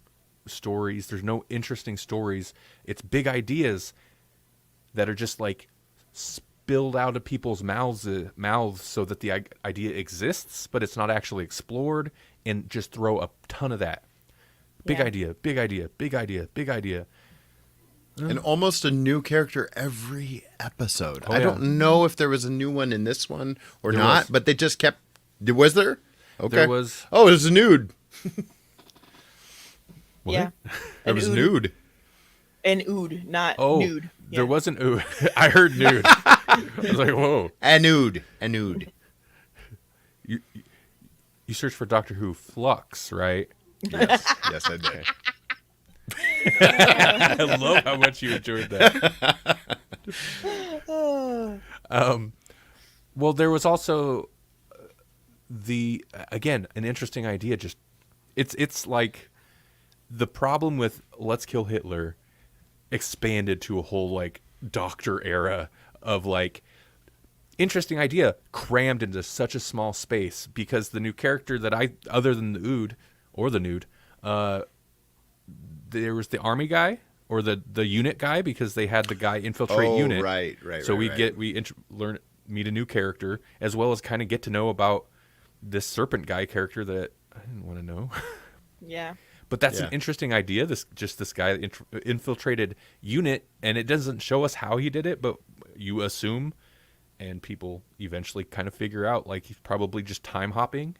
stories. There's no interesting stories. It's big ideas that are just, like, spilled out of people's mouths so that the idea exists, but it's not actually explored, and just throw a ton of that. Big idea, big idea, big idea, big idea. And almost a new character every episode. Oh, I yeah. don't know if there was a new one in this one or There not, was. but they just kept... Was there? Okay. There was... Oh, it was a nude. What? Yeah. It was nude. An ood, not Oh, nude. Yeah. there wasn't... Ooh, I heard nude. I was like, whoa. A nude. A nude. You search for Doctor Who Flux, right? Yes. Yes, I did. I love how much you enjoyed that. Well, there was also an interesting idea. Just it's like the problem with Let's Kill Hitler expanded to a whole, like, Doctor era of, like, interesting idea crammed into such a small space, because the new character that other than the Ood or the Nude, there was the army guy or the unit guy, because they had the guy infiltrate unit. Right. So right, right. meet a new character, as well as kind of get to know about this serpent guy character that I didn't want to know. Yeah. But that's Yeah. an interesting idea. This guy infiltrated unit, and it doesn't show us how he did it, but you assume, and people eventually kind of figure out, like, he's probably just time hopping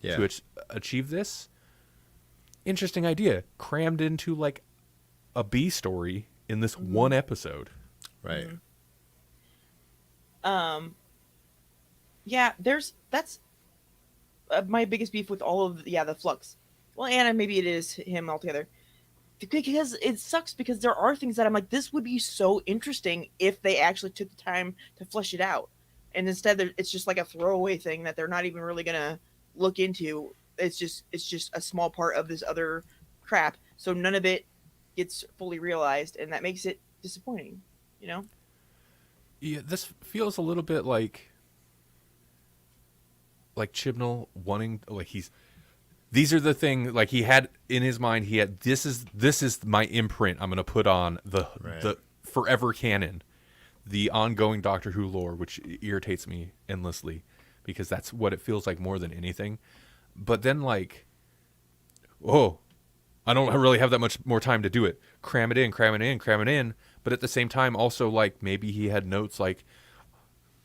to achieve this. Interesting idea, crammed into like a B story in this one episode. Right. Yeah, that's my biggest beef with all of the Flux. Well, and maybe it is him altogether. Because it sucks because there are things that I'm like, this would be so interesting if they actually took the time to flesh it out. And instead it's just like a throwaway thing that they're not even really gonna look into. It's just a small part of this other crap. So none of it gets fully realized, and that makes it disappointing, you know? Yeah, this feels a little bit like Chibnall wanting, like, these are the things, like, he had in his mind, this is my imprint I'm going to put on the forever canon, the ongoing Doctor Who lore, which irritates me endlessly because that's what it feels like more than anything. But then, like, oh, I don't really have that much more time to do it. Cram it in. But at the same time, also, like, maybe he had notes like,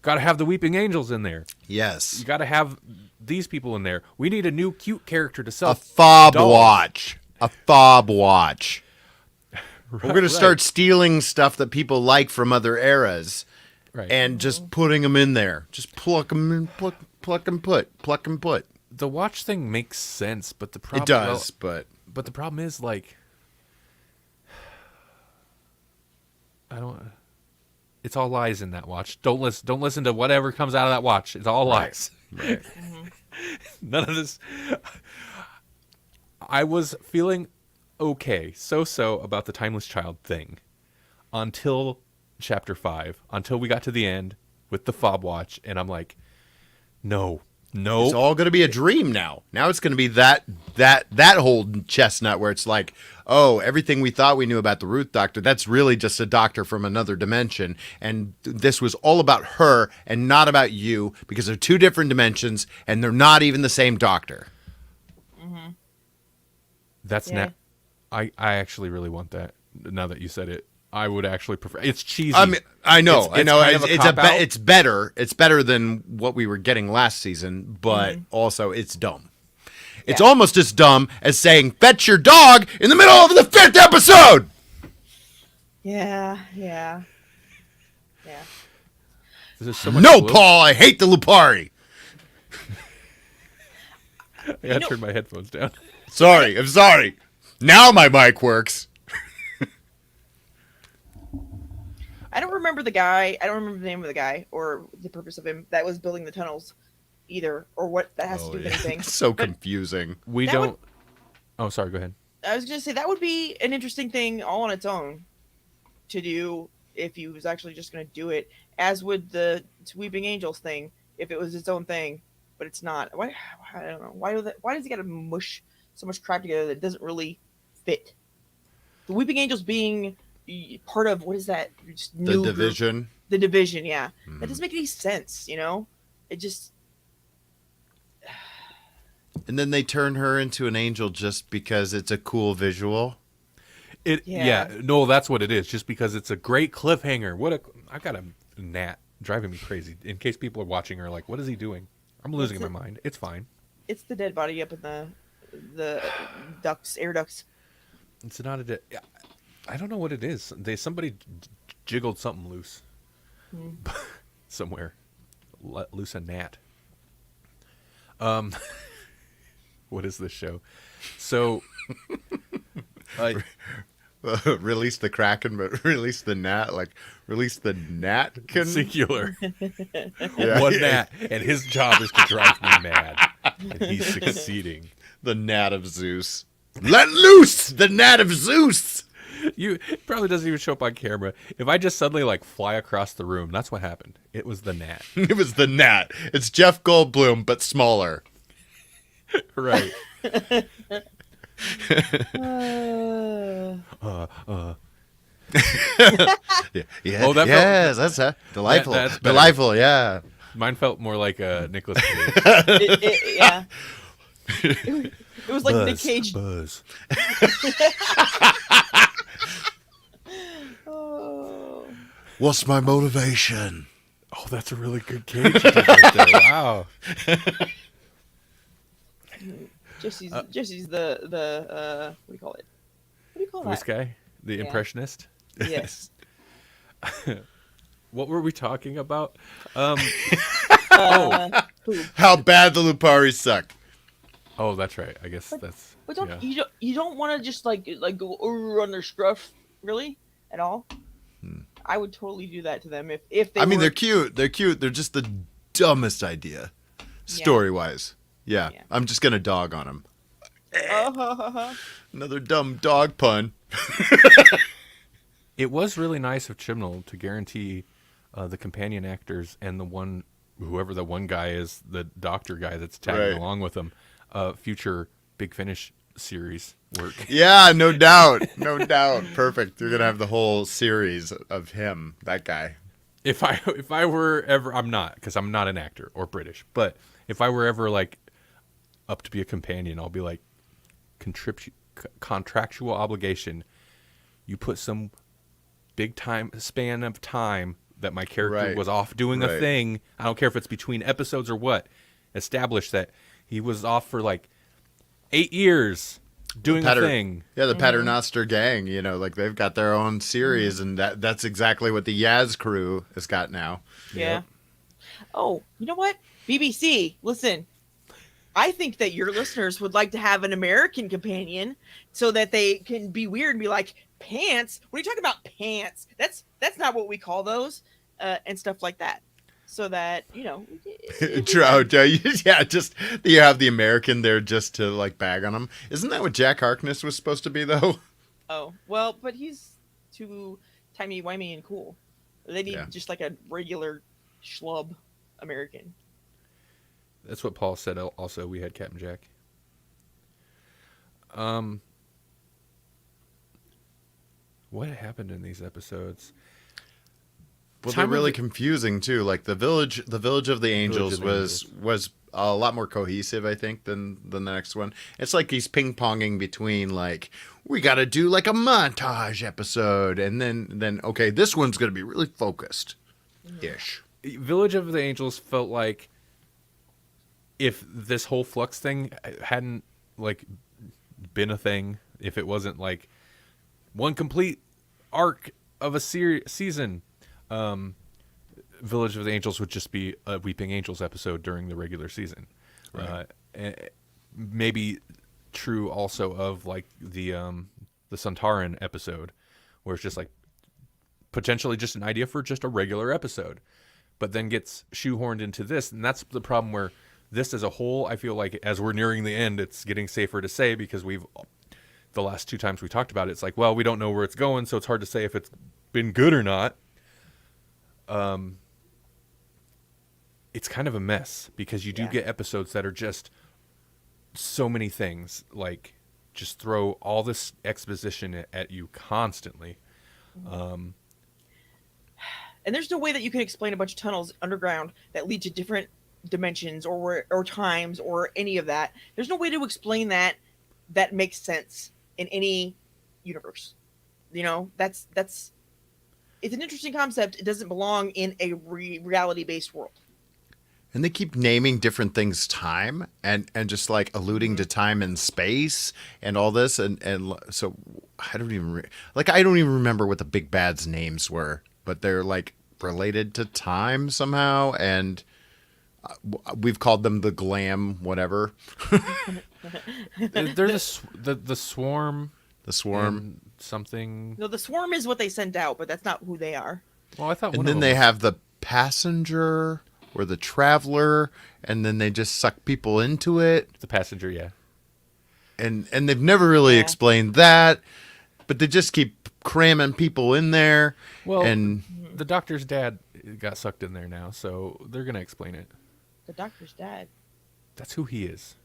got to have the Weeping Angels in there. Yes. You got to have these people in there. We need a new cute character to sell. A fob watch. A fob watch. We're going to start stealing stuff that people like from other eras and just putting them in there. Just pluck them in, pluck and put. The watch thing makes sense, but the problem... It does, but the problem is, like... It's all lies in that watch. Don't listen to whatever comes out of that watch. It's all lies. Right. None of this... I was feeling okay, so about the Timeless Child thing until Chapter 5, until we got to the end with the fob watch, and I'm like, no. It's all going to be a dream now. Now it's going to be that whole chestnut where it's like, oh, everything we thought we knew about the Ruth Doctor, that's really just a doctor from another dimension. And this was all about her and not about you because they're two different dimensions and they're not even the same doctor. Mm-hmm. That's I actually really want that. Now that you said it, I would actually prefer. It's cheesy. I mean, I know. It's better. It's better than what we were getting last season, but also it's dumb. It's almost as dumb as saying "fetch your dog" in the middle of the 5th episode. Yeah. No, Paul, I hate the Lupari. I gotta turn my headphones down. I'm sorry. Now my mic works. I don't remember the guy. I don't remember the name of the guy or the purpose of him that was building the tunnels either, or what that has to do with anything. It's so confusing. Oh, sorry, go ahead. I was going to say that would be an interesting thing all on its own to do if he was actually just going to do it, as would the Weeping Angels thing if it was its own thing, but it's not. Why? I don't know. Why does he got to mush so much crap together that doesn't really fit? The Weeping Angels being part of, what is that? The division. Group? The division, yeah. That doesn't make any sense, you know? It just... And then they turn her into an angel just because it's a cool visual. No, that's what it is. Just because it's a great cliffhanger. I got a gnat driving me crazy. In case people are watching are like, what is he doing? I'm losing my mind. It's fine. It's the dead body up in the air ducts. It's not a dead... I don't know what it is. Somebody jiggled something loose somewhere. Let loose a gnat. What is this show? So, release the Kraken, but release the gnat. Like release the gnat. Singular. One gnat, and his job is to drive me mad, and he's succeeding. The gnat of Zeus. Let loose the gnat of Zeus. It probably doesn't even show up on camera. If I just suddenly like fly across the room, that's what happened. It was the gnat. It was the gnat. It's Jeff Goldblum, but smaller. Right. Yeah. Oh, that's delightful. Delightful, yeah. Mine felt more like a Nicolas Cage. Yeah. It was like Nick Cage. Buzz. Oh. What's my motivation? Oh, that's a really good Cage you did right there. Wow. Jesse's the what do you call it? What do you call Voice that? guy, the impressionist. Yes. What were we talking about? Who? How bad the Lupari suck. Oh, that's right. I guess that's. But yeah. you don't want to just like go on their scruff really at all. I would totally do that to them if they. I mean, were... they're cute. They're cute. They're just the dumbest idea, story-wise. Yeah. I'm just gonna dog on them. Another dumb dog pun. It was really nice of Chibnall to guarantee the companion actors and whoever the one guy is, the doctor guy that's tagging along with them, future Big Finish series work. Yeah, no doubt. No doubt. Perfect. You're going to have the whole series of him, that guy. If I were ever, I'm not, because I'm not an actor or British, but if I were ever like up to be a companion, I'll be like, contractual obligation. You put some big time span of time that my character was off doing a thing. I don't care if it's between episodes or what. Establish that he was off for like 8 years doing a thing. Yeah, the Paternoster gang, like they've got their own series, and that's exactly what the Yaz crew has got now. Yeah. Yep. Oh, you know what? BBC, listen. I think that your listeners would like to have an American companion so that they can be weird and be like, pants? What are you talking about, pants? That's not what we call those, and stuff like that. So that, Trout, yeah, just you have the American there just to like bag on them. Isn't that what Jack Harkness was supposed to be, though? Oh, well, but he's too timey-wimey and cool. They need just like a regular schlub American. That's what Paul said. Also, we had Captain Jack. What happened in these episodes? Well, they're really confusing too. Like the village of the Angels was a lot more cohesive, I think, than the next one. It's like he's ping ponging between like we got to do like a montage episode, and then okay, this one's gonna be really focused, ish. Village of the Angels felt like if this whole Flux thing hadn't like been a thing, if it wasn't like one complete arc of a season, Village of the Angels would just be a Weeping Angels episode during the regular season. Right. Maybe true also of like the Santaran episode, where it's just like potentially just an idea for just a regular episode, but then gets shoehorned into this, and that's the problem where this as a whole, I feel like as we're nearing the end, it's getting safer to say because the last 2 times we talked about it, it's like, well, we don't know where it's going, so it's hard to say if it's been good or not. It's kind of a mess because you do get episodes that are just so many things, like just throw all this exposition at you constantly. And there's no way that you can explain a bunch of tunnels underground that lead to different dimensions or times or any of that. There's no way to explain that makes sense in any universe. That's it's an interesting concept. It doesn't belong in a reality-based world. And they keep naming different things time and just like alluding to time and space and all this. And so I don't even remember what the big bad's names were, but they're like related to time somehow. And we've called them the glam, whatever. They're the swarm. The swarm. Something. No, the swarm is what they sent out, but that's not who they are. Well, I thought and then they have the passenger or the traveler, and then they just suck people into it. The passenger, yeah. And they've never really explained that, but they just keep cramming people in there. Well, and the doctor's dad got sucked in there now, so they're going to explain it. The doctor's dad. That's who he is.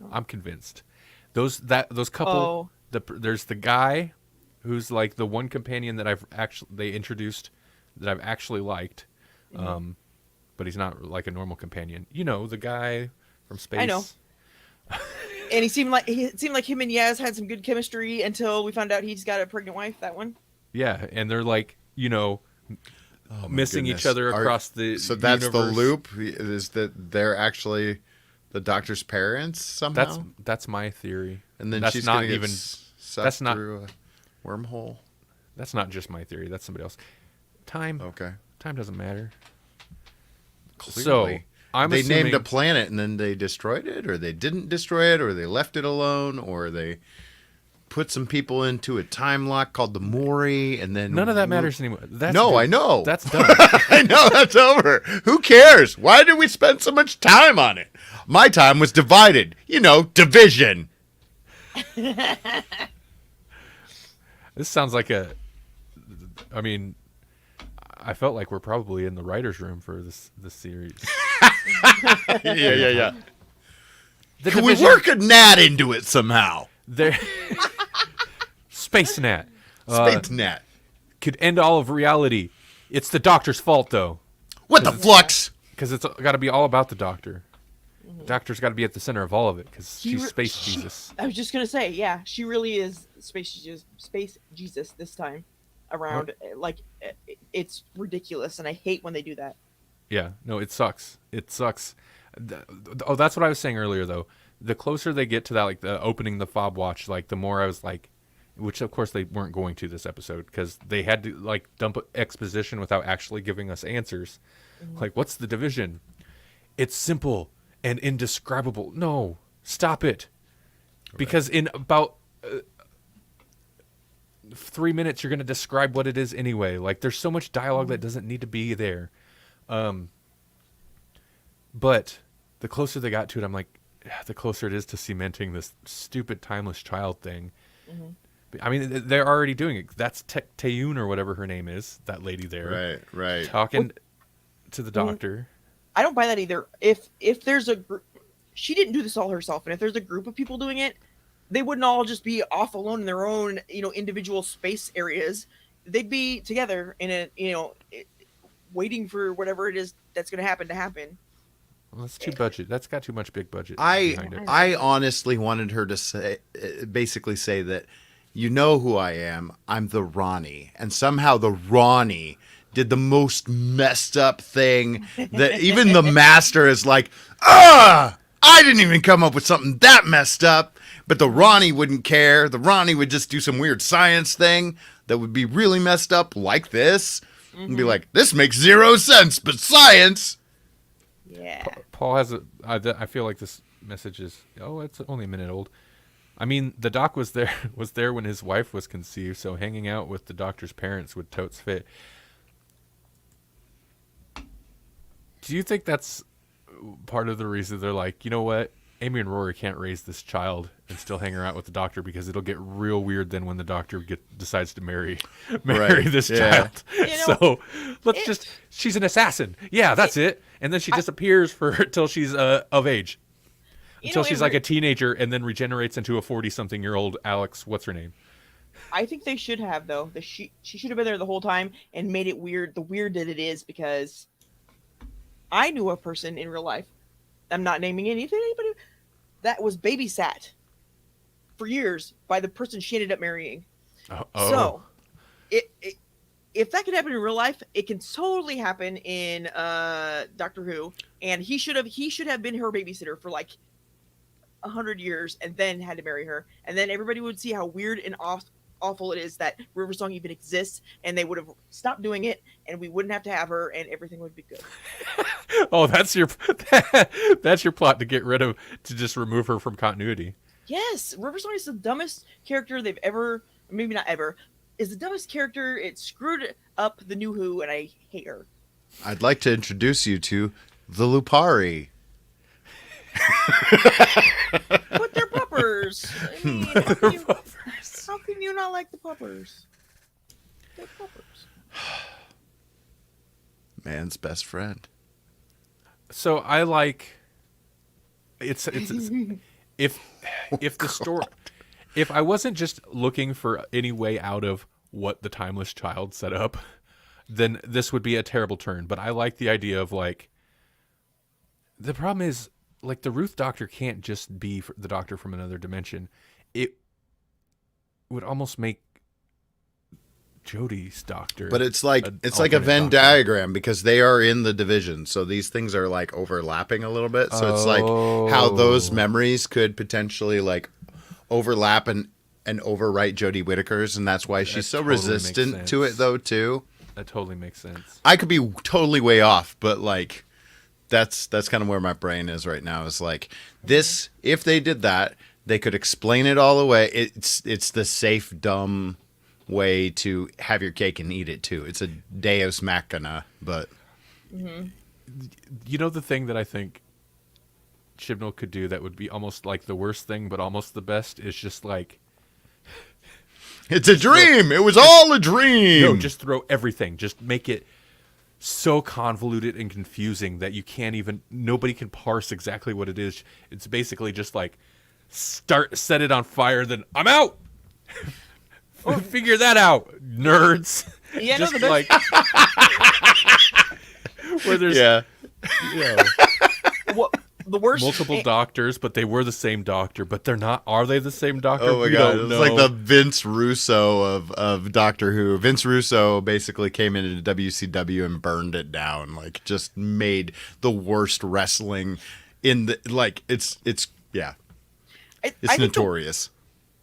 Oh. I'm convinced. Those couple. There's the guy who's like the one companion that they introduced that I've actually liked, but he's not like a normal companion. The guy from space. I know. And it seemed like him and Yaz had some good chemistry until we found out he's got a pregnant wife. That one. Yeah, and they're like, Oh, my missing goodness. each other across the So that's universe. the loop. Is that they're actually the Doctor's parents somehow? That's my theory. And then that's she's not gonna even get sucked that's not through a wormhole. that's not just my theory. That's somebody else. Time doesn't matter. Clearly. So I'm they assuming named a planet and then they destroyed it, or they didn't destroy it, or they left it alone, or they put some people into a time lock called the Mori, and then none of that matters anymore. That's No, good. I know. That's done. I know that's over. Who cares? Why did we spend so much time on it? My time was divided. Division. This sounds like I felt like we're probably in the writer's room for this series. Yeah. The Can we division- work a gnat into it somehow? There, Space Nat. Space gnat. Could end all of reality. It's the Doctor's fault, though, What the flux? because it's got to be all about the Doctor. The Doctor's got to be at the center of all of it, because He she's re- Space Jesus. I was just gonna say, yeah, she really is space Jesus this time around. Like, it's ridiculous, and I hate when they do that. Yeah, no, it sucks. It sucks. Oh, that's what I was saying earlier, though. The closer they get to that, like the opening the fob watch, like the more I was like, which of course they weren't going to this episode because they had to like dump exposition without actually giving us answers. Like, what's the division? It's simple and indescribable. No, stop it. Because in about 3 minutes, you're going to describe what it is anyway. Like, there's so much dialogue that doesn't need to be there. But the closer they got to it, I'm like, the closer it is to cementing this stupid timeless child thing. I mean, they're already doing it. That's Tayun or whatever her name is, that lady there. Right. Talking to the Doctor. I don't buy that either. If there's a group, she didn't do this all herself, and if there's a group of people doing it, they wouldn't all just be off alone in their own, individual space areas. They'd be together in a, waiting for whatever it is that's going to happen. Well, that's too budget. That's got too much big budget behind it. I honestly wanted her to basically say that, who I am. I'm the Ronnie, and somehow the Ronnie did the most messed up thing that even the Master is like, I didn't even come up with something that messed up. But the Ronnie wouldn't care. The Ronnie would just do some weird science thing that would be really messed up, like this, and be like, "This makes zero sense, but science." Yeah. Paul has I feel like this message is, it's only a minute old. I mean, the Doc was there when his wife was conceived, so hanging out with the Doctor's parents would totes fit. Do you think that's part of the reason they're like, you know what? Amy and Rory can't raise this child and still hang around with the Doctor because it'll get real weird then when the Doctor decides to marry this child. So she's an assassin. Yeah, that's it. And then she disappears till she's of age. Until she's like a teenager and then regenerates into a 40-something-year-old Alex. What's her name? I think they should have, though. She should have been there the whole time and made it weird. The weird that it is, because I knew a person in real life. I'm not naming anybody that was babysat for years by the person she ended up marrying. So, if that could happen in real life, it can totally happen in Doctor Who. And he should have been her babysitter for like 100 years and then had to marry her. And then everybody would see how weird and awful it is that River Song even exists, and they would have stopped doing it, and we wouldn't have to have her, and everything would be good. That's your plot to just remove her from continuity. Yes, River Song is the dumbest character they've ever, maybe not ever, is the dumbest character. It screwed up the New Who, and I hate her. I'd like to introduce you to the Lupari. But they're puppers. I mean, how can you not like the puppers? They're puppers. Man's best friend. So I like it's if the story, if I wasn't just looking for any way out of what the timeless child set up, then this would be a terrible turn. But I like the idea of like, the problem is like the Ruth Doctor can't just be the Doctor from another dimension. It would almost make Jodie's Doctor. But it's like an a alternate Venn Doctor. diagram because they are in the division, so these things are like overlapping a little bit. So it's like how those memories could potentially like overlap and overwrite Jodie Whittaker's, and that's why she's so totally resistant to it, though. Too. That totally makes sense. I could be totally way off, but like that's kind of where my brain is right now. Is like this. If they did that, they could explain it all away. It's the safe, dumb way to have your cake and eat it too. It's a Deus Machina, but You know the thing that I think Chibnall could do that would be almost like the worst thing, but almost the best is just like it's a dream. It was all a dream. no, just throw everything. Just make it so convoluted and confusing that you can't even nobody can parse exactly what it is. It's basically just like set it on fire, then I'm out. Figure that out, nerds. Yeah, just no, the like where there's you know, What the worst? multiple doctors, but they were the same doctor, but they're not. Are they the same doctor? Oh my We god, don't it's know. like the Vince Russo of Doctor Who. Vince Russo basically came into WCW and burned it down. Like just made the worst wrestling in the like it's yeah. I It's think notorious.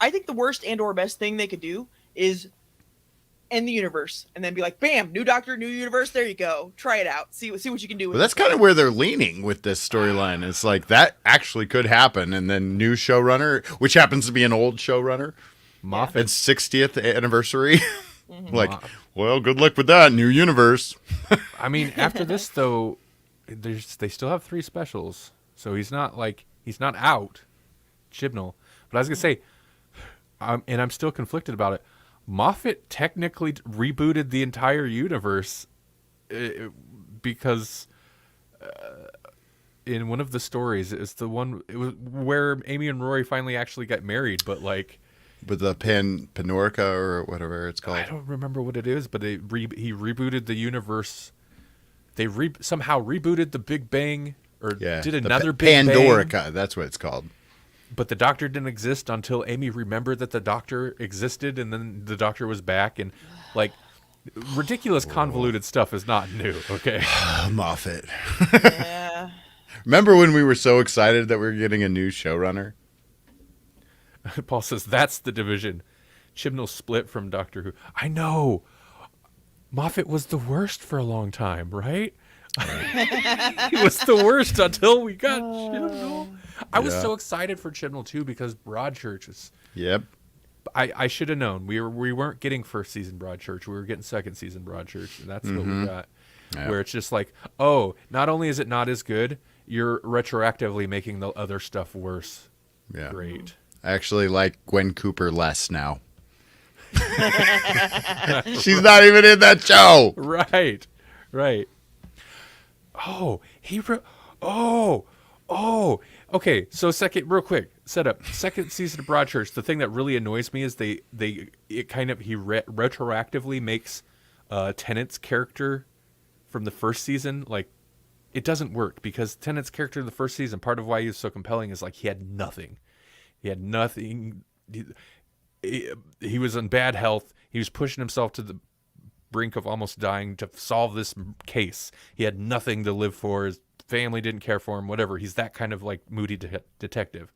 I think the worst and or best thing they could do is end the universe and then be like, bam, new Doctor, new universe. There you go. Try it out. See what you can do with But that's kind of where they're leaning with this storyline. It's like that actually could happen, and then new showrunner, which happens to be an old showrunner, Moffat. its 60th anniversary. Like, well, good luck with that new universe. I mean, after this though, they still have 3 specials, so he's not out, Chibnall. But I was gonna say, and I'm still conflicted about it. Moffat technically rebooted the entire universe because in one of the stories, it was where Amy and Rory finally actually got married, but like With the Panorica or whatever it's called. I don't remember what it is, but he rebooted the universe. They somehow rebooted the Big Bang or did another Big Bang. Pandorica, that's what it's called. But the Doctor didn't exist until Amy remembered that the Doctor existed, and then the Doctor was back, and like ridiculous convoluted stuff is not new. Okay, Moffat. Yeah. Remember when we were so excited that we were getting a new showrunner? Paul says that's the division. Chibnall split from Doctor Who. I know. Moffat was the worst for a long time, right? He was the worst until we got Chibnall. I was so excited for Chibnall too because Broadchurch is. Yep. I should have known. We weren't getting first season Broadchurch. We were getting second season Broadchurch, and that's what we got. Yep. Where it's just like, oh, not only is it not as good, you're retroactively making the other stuff worse. Yeah. Great. I actually like Gwen Cooper less now. She's not even in that show. Right. Oh, okay. So real quick setup. Second season of Broadchurch. The thing that really annoys me is he retroactively makes Tennant's character from the first season like it doesn't work because Tennant's character in the first season. Part of why he was so compelling is like he had nothing. He had nothing. He was in bad health. He was pushing himself to the brink of almost dying to solve this case. He had nothing to live for. His family didn't care for him, whatever. He's that kind of like moody detective.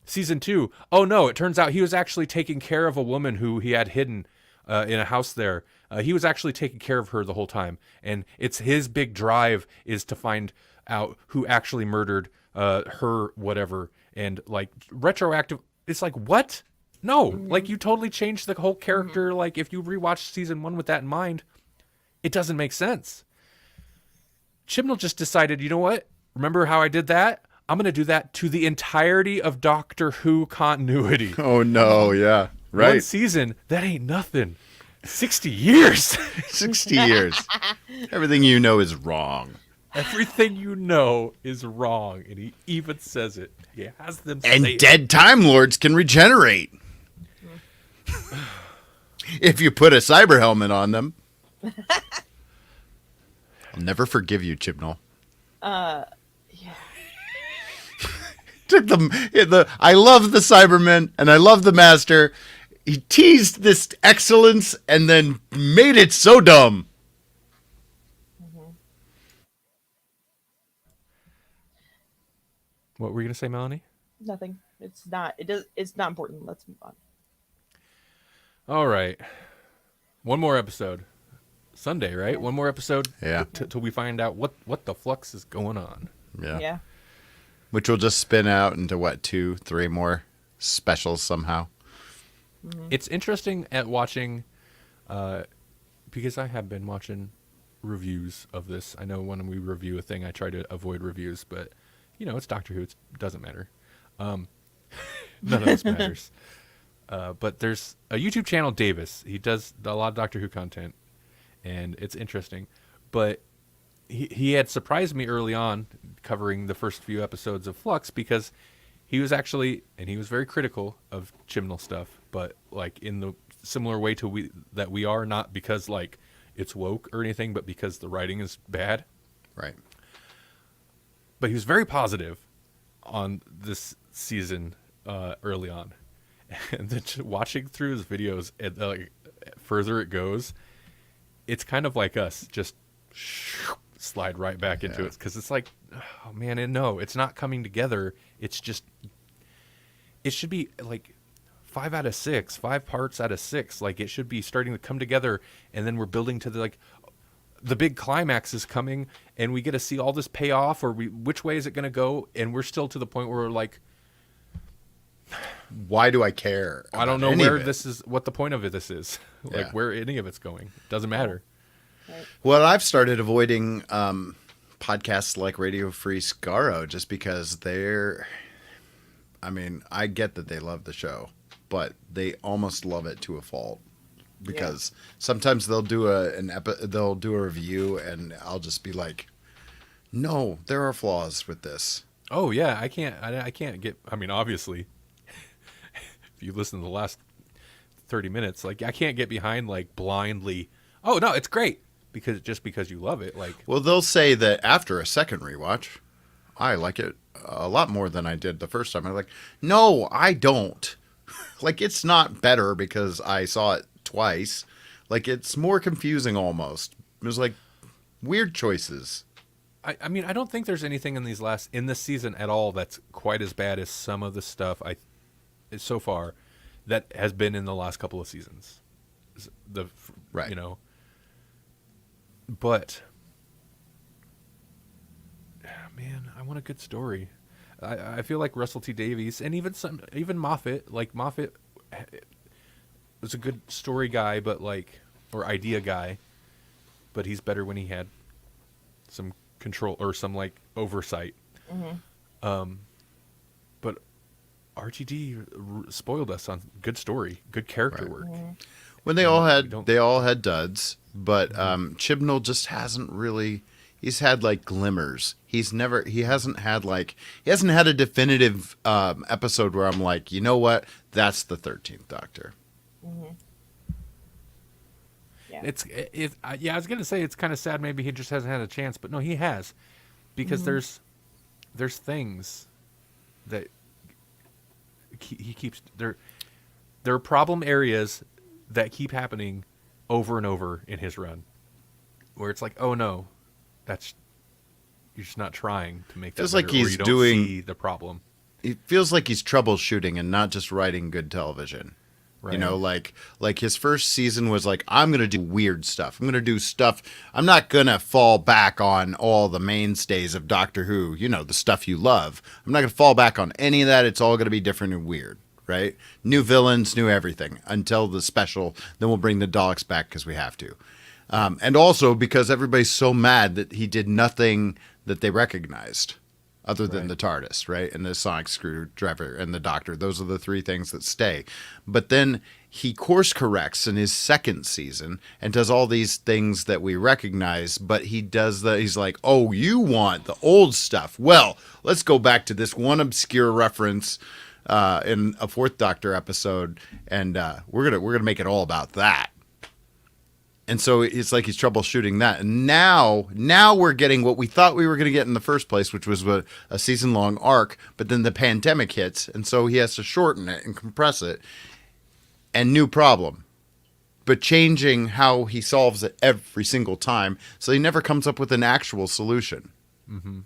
Season 2, oh no, it turns out he was actually taking care of a woman who he had hidden in a house there. He was actually taking care of her the whole time. And it's his big drive is to find out who actually murdered her, whatever. And like retroactive, it's like, what? No, like you totally changed the whole character. Like if you rewatch season 1 with that in mind, it doesn't make sense. Chibnall just decided, you know what? Remember how I did that? I'm going to do that to the entirety of Doctor Who continuity. Oh no, yeah. Right. One season, that ain't nothing. 60 years. 60 years. Everything you know is wrong. Everything you know is wrong. And he even says it. He has them And say it. dead Time Lords can regenerate. If you put a cyber helmet on them. I'll never forgive you, Chibnall. Yeah. Took them. I love the Cybermen and I love the Master. He teased this excellence and then made it so dumb. What were you gonna say, Melanie? Nothing. It's not. It does. It's not important. Let's move on. All right, one more episode. Sunday, right? One more episode. Yeah. Till we find out what the flux is going on. Yeah. Which will just spin out into what, 2, 3 more specials somehow. It's interesting at watching, because I have been watching reviews of this. I know when we review a thing, I try to avoid reviews, but it's Doctor Who. It doesn't matter. None of this matters. But there's a YouTube channel, Davis. He does a lot of Doctor Who content, and it's interesting. But he had surprised me early on covering the first few episodes of Flux because he was actually, and he was very critical of Chibnall stuff, but like in the similar way to we are, not because like it's woke or anything, but because the writing is bad. Right. But he was very positive on this season early on. And then watching through his videos, and like further it goes, it's kind of like us, just slide right back into it, because it's like, oh man, and no, it's not coming together. It's just, it should be like 5 out of 6, 5 parts out of 6. Like it should be starting to come together, and then we're building to the big climax is coming, and we get to see all this payoff, or which way is it going to go? And we're still to the point where we're like, why do I care? I don't know where this is, what the point of this is, like where any of it's going. It doesn't matter. Right. Well, I've started avoiding podcasts like Radio Free Scarro just because I get that they love the show, but they almost love it to a fault. Because sometimes they'll do they'll do a review, and I'll just be like, no, there are flaws with this. Oh yeah, I can't get. I mean, obviously, if you listen to the last 30 minutes, like I can't get behind like blindly. Oh no, it's great because you love it. Like, well, they'll say that after a second rewatch, I like it a lot more than I did the first time. I'm like, no, I don't. Like, it's not better because I saw it twice. Like, it's more confusing almost. It was like weird choices. I mean, I don't think there's anything in this season at all that's quite as bad as some of the stuff so far that has been in the last couple of seasons. Right. But man, I want a good story. I feel like Russell T Davies and even Moffat, like Moffat was a good story guy, but or idea guy, but he's better when he had some control or some oversight. Mm-hmm. But RTD spoiled us on good story, good character work. Mm-hmm. When they all had duds, but Chibnall just hasn't really. He's had glimmers. He hasn't had a definitive episode where I'm like, you know what? That's the 13th Doctor. Mm-hmm. Yeah. I was gonna say it's kind of sad. Maybe he just hasn't had a chance, but no, he has, because there's things that he keeps there. There are problem areas that keep happening over and over in his run, where it's like, oh no, you're just not trying to make that Feels better, like he's or you don't doing see the problem. It feels like he's troubleshooting and not just writing good television. Right. Like his first season was like, I'm going to do weird stuff. I'm going to do stuff. I'm not going to fall back on all the mainstays of Doctor Who, the stuff you love. I'm not going to fall back on any of that. It's all going to be different and weird, right? New villains, new everything until the special. Then we'll bring the Daleks back because we have to. And also because everybody's so mad that he did nothing that they recognized other than the TARDIS, right? And the sonic screwdriver and the Doctor. Those are the 3 things that stay. But then he course corrects in his second season and does all these things that we recognize, but he's like, oh, you want the old stuff. Well, let's go back to this one obscure reference in a 4th Doctor episode, and we're gonna make it all about that. And so it's like he's troubleshooting that. And now we're getting what we thought we were going to get in the first place, which was a season-long arc. But then the pandemic hits, and so he has to shorten it and compress it. And new problem. But changing how he solves it every single time, so he never comes up with an actual solution. Mm-hmm.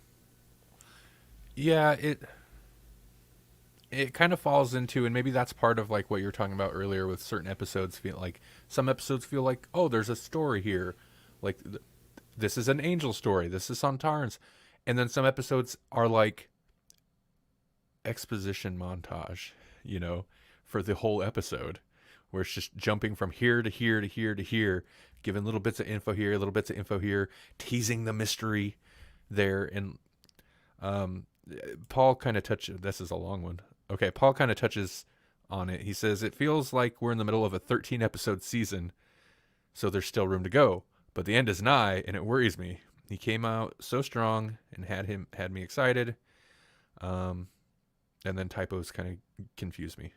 Yeah, it kind of falls into, and maybe that's part of like what you were talking about earlier with certain episodes. Feel like some episodes feel like, oh, there's a story here, like this is an angel story, this is Santarn's, and then some episodes are like exposition montage, for the whole episode, where it's just jumping from here to here to here to here, giving little bits of info here, little bits of info here, teasing the mystery there. And Paul kind of touches, this is a long one. Okay, Paul kind of touches on it. He says, it feels like we're in the middle of a 13 episode season, so there's still room to go, but the end is nigh, and it worries me. He came out so strong and had me excited. And then typos kind of confuse me.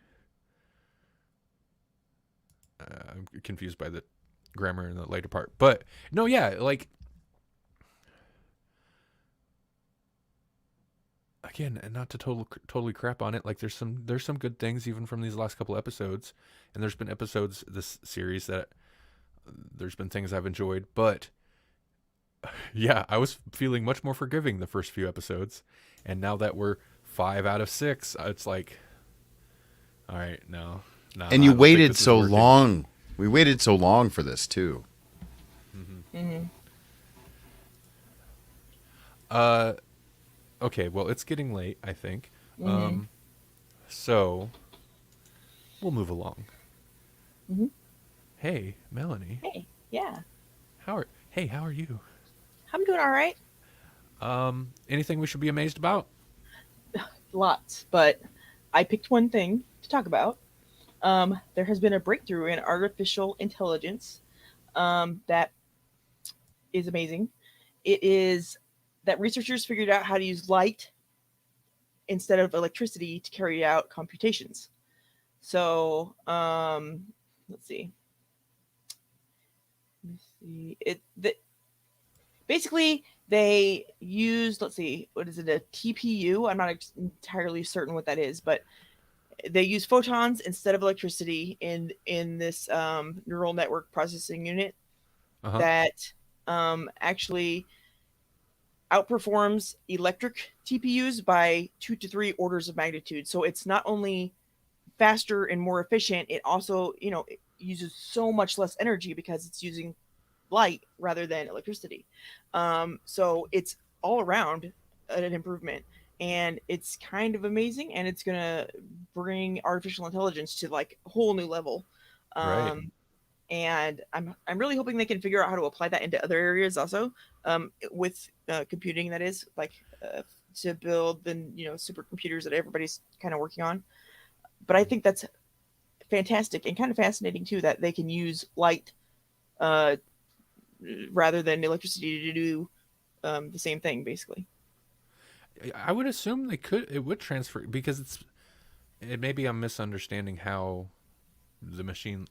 I'm confused by the grammar in the later part, but no, yeah, like again, and not to totally crap on it. Like there's some good things even from these last couple episodes, and there's been episodes this series that there's been things I've enjoyed, but yeah, I was feeling much more forgiving the first few episodes, and now that we're 5 out of 6, it's like, all right, no. And you waited so long. We waited so long for this too. Mm-hmm. Okay, well, it's getting late, I think. Mm-hmm. So we'll move along. Mm-hmm. Hey, Melanie. Hey, yeah. How are you? I'm doing all right. Anything we should be amazed about? Lots, but I picked one thing to talk about. There has been a breakthrough in artificial intelligence that is amazing. It is that researchers figured out how to use light instead of electricity to carry out computations. So, let's see. Basically, they used, let's see, what is it, a TPU? I'm not entirely certain what that is, but they use photons instead of electricity in this neural network processing unit that actually outperforms electric TPUs by 2 to 3 orders of magnitude. So it's not only faster and more efficient, it also, it uses so much less energy because it's using light rather than electricity. So it's all around an improvement, and it's kind of amazing, and it's going to bring artificial intelligence to like a whole new level. Right. And I'm really hoping they can figure out how to apply that into other areas also, with computing, that is, like to build the supercomputers that everybody's kind of working on. But I think that's fantastic and kind of fascinating too, that they can use light rather than electricity to do the same thing, basically. I would assume it would transfer, because maybe I'm misunderstanding how machine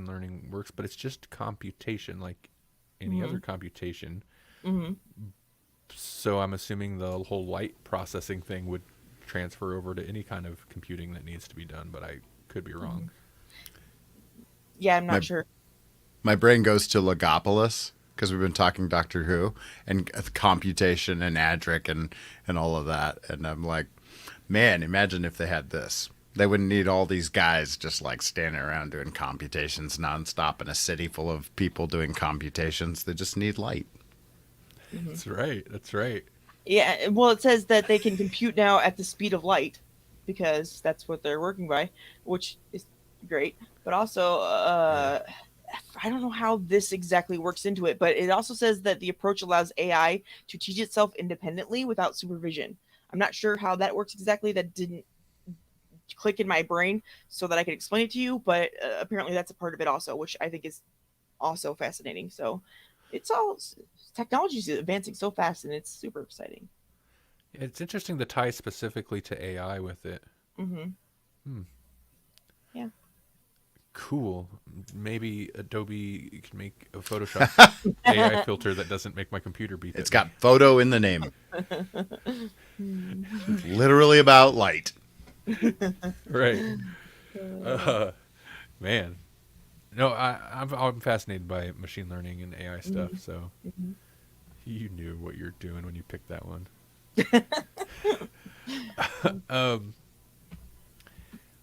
learning works, but it's just computation like any other computation. Mm-hmm. So I'm assuming the whole light processing thing would transfer over to any kind of computing that needs to be done, but I could be wrong. Yeah, I'm not sure. My brain goes to Logopolis, because we've been talking Doctor Who and computation and Adric and all of that. And I'm like, man, imagine if they had this. They wouldn't need all these guys just like standing around doing computations nonstop in a city full of people doing computations. They just need light. Mm-hmm. That's right. Yeah, well, it says that they can compute now at the speed of light, because that's what they're working by, which is great. But also, I don't know how this exactly works into it, but it also says that the approach allows AI to teach itself independently without supervision. I'm not sure how that works exactly. That didn't click in my brain so that I could explain it to you, but apparently that's a part of it also, which I think is also fascinating. So technology is advancing so fast, and it's super exciting. It's interesting to tie specifically to AI with it. Mm-hmm. Yeah. Cool. maybe Adobe can make a Photoshop AI filter that doesn't make my computer beep. It's got photo in the name. It's literally about light. Right. Man. No, I'm fascinated by machine learning and AI stuff. So you knew what you're doing when you picked that one.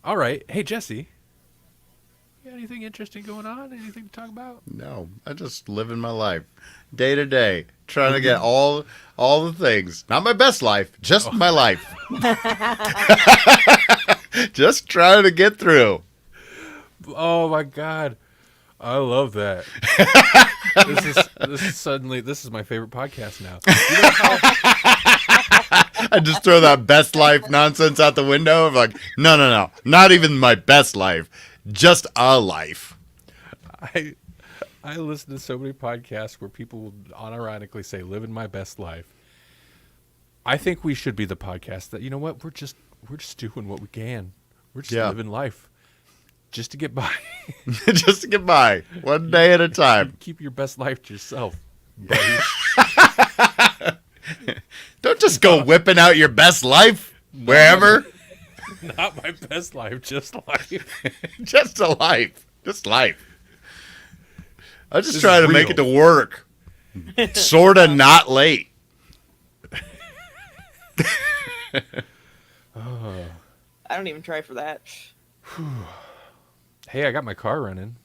All right. Hey, Jesse. You got anything interesting going on? Anything to talk about? No, I just living my life day to day, trying to get all the things. Not my best life, just my life. Just trying to get through. Oh my God, I love that. This is my favorite podcast now. You know how, I just throw that best life nonsense out the window. I'm like, no, not even my best life, just a life. I listen to so many podcasts where people will unironically say, "Living my best life." I think we should be the podcast that, you know what, we're just doing what we can. We're just living life, just to get by. Just to get by, one day at a time. Keep your best life to yourself, buddy. Don't just go whipping out your best life wherever. Not my best life, just life. Just a life. Just life. I just This try is to make real. it to work. Sort of not late. I don't even try for that. Hey, I got my car running.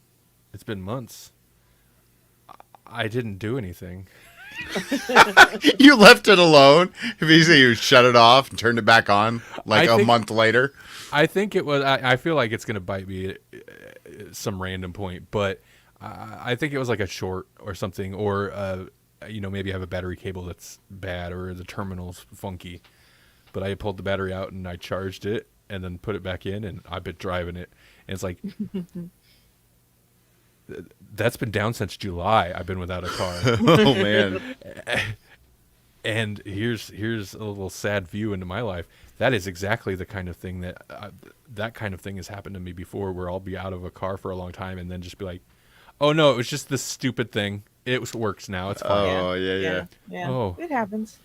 It's been months. I didn't do anything. You left it alone. If you say you shut it off and turned it back on like I a think- month later. I think it was. I feel like it's gonna bite me at some random point, but I think it was like a short or something, or maybe I have a battery cable that's bad or the terminal's funky. But I pulled the battery out and I charged it and then put it back in, and I've been driving it, and it's like that's been down since July. I've been without a car. Oh man. And here's a little sad view into my life. That is exactly the kind of thing that kind of thing has happened to me before, where I'll be out of a car for a long time and then just be like, "Oh no, it was just this stupid thing. It works now. It's fine." Oh yeah. Oh. It happens.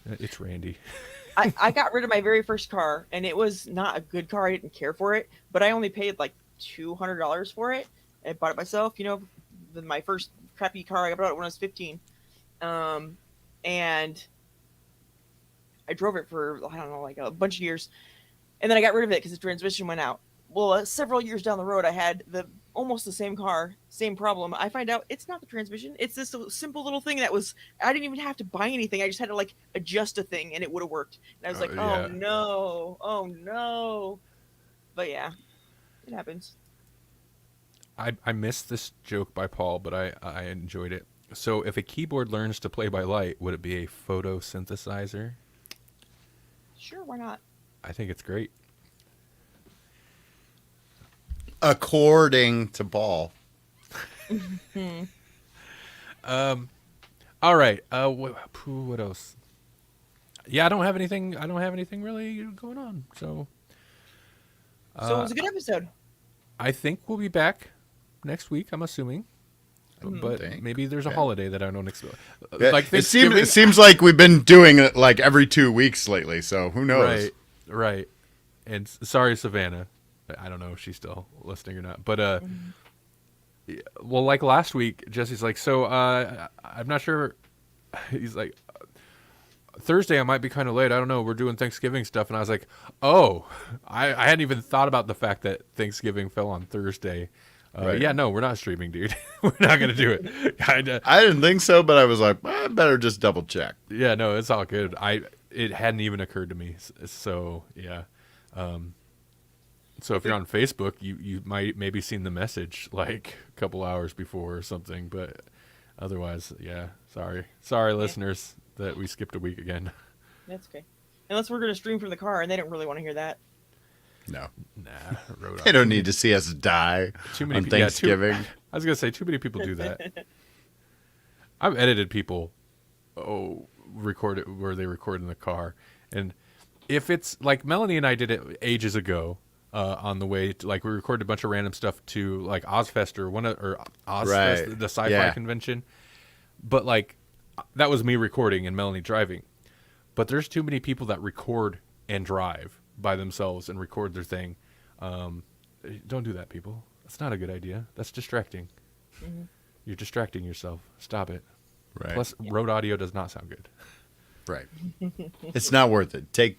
It's Randy. I got rid of my very first car, and it was not a good car. I didn't care for it, but I only paid like $200 for it. I bought it myself. My first crappy car. I bought it when I was 15, and I drove it for, I don't know, like a bunch of years, and then I got rid of it because the transmission went out. Well, several years down the road, I had almost the same car, same problem. I find out it's not the transmission. It's this simple little thing I didn't even have to buy anything. I just had to like adjust a thing and it would have worked. And I was like, yeah. oh no. But yeah, it happens. I missed this joke by Paul, but I enjoyed it. So if a keyboard learns to play by light, would it be a photosynthesizer? Sure, why not? I think it's great. According to Paul. All right. What else? Yeah, I don't have anything really going on. So So it was a good episode. I think we'll be back next week, I'm assuming. But Think. maybe there's a Yeah. holiday that I don't expect. Yeah, Like it Thanksgiving. seems like we've been doing it like every 2 weeks lately, so who knows? Right. And sorry, Savannah. I don't know if she's still listening or not. But well, like last week, Jesse's like, so I'm not sure. He's like, Thursday I might be kind of late. I don't know. We're doing Thanksgiving stuff, and I was like, oh, I hadn't even thought about the fact that Thanksgiving fell on Thursday. Right. Yeah, no, we're not streaming, dude. We're not gonna do it. Kinda. I didn't think so, but I was like, I better just double check. Yeah, no, it's all good. It hadn't even occurred to me. So yeah. So if you're on Facebook, you might maybe seen the message like a couple hours before or something, but otherwise, yeah. Sorry, listeners, that we skipped a week again. That's okay. Unless we're going to stream from the car, and they don't really want to hear that. No. Nah, wrote They off. don't need to see us die Too many on pe- yeah, Thanksgiving. I was gonna say too many people do that. I've edited people record it where they record in the car, and if it's like Melanie and I did it ages ago, on the way to, like, we recorded a bunch of random stuff to like Ozfest or Ozfest, Right. the sci-fi Yeah. convention. But like, that was me recording and Melanie driving. But there's too many people that record and drive by themselves and record their thing. Don't do that, people. That's not a good idea. That's distracting. Mm-hmm. You're distracting yourself. Stop it. Right. Plus, road audio does not sound good. Right. It's not worth it. Take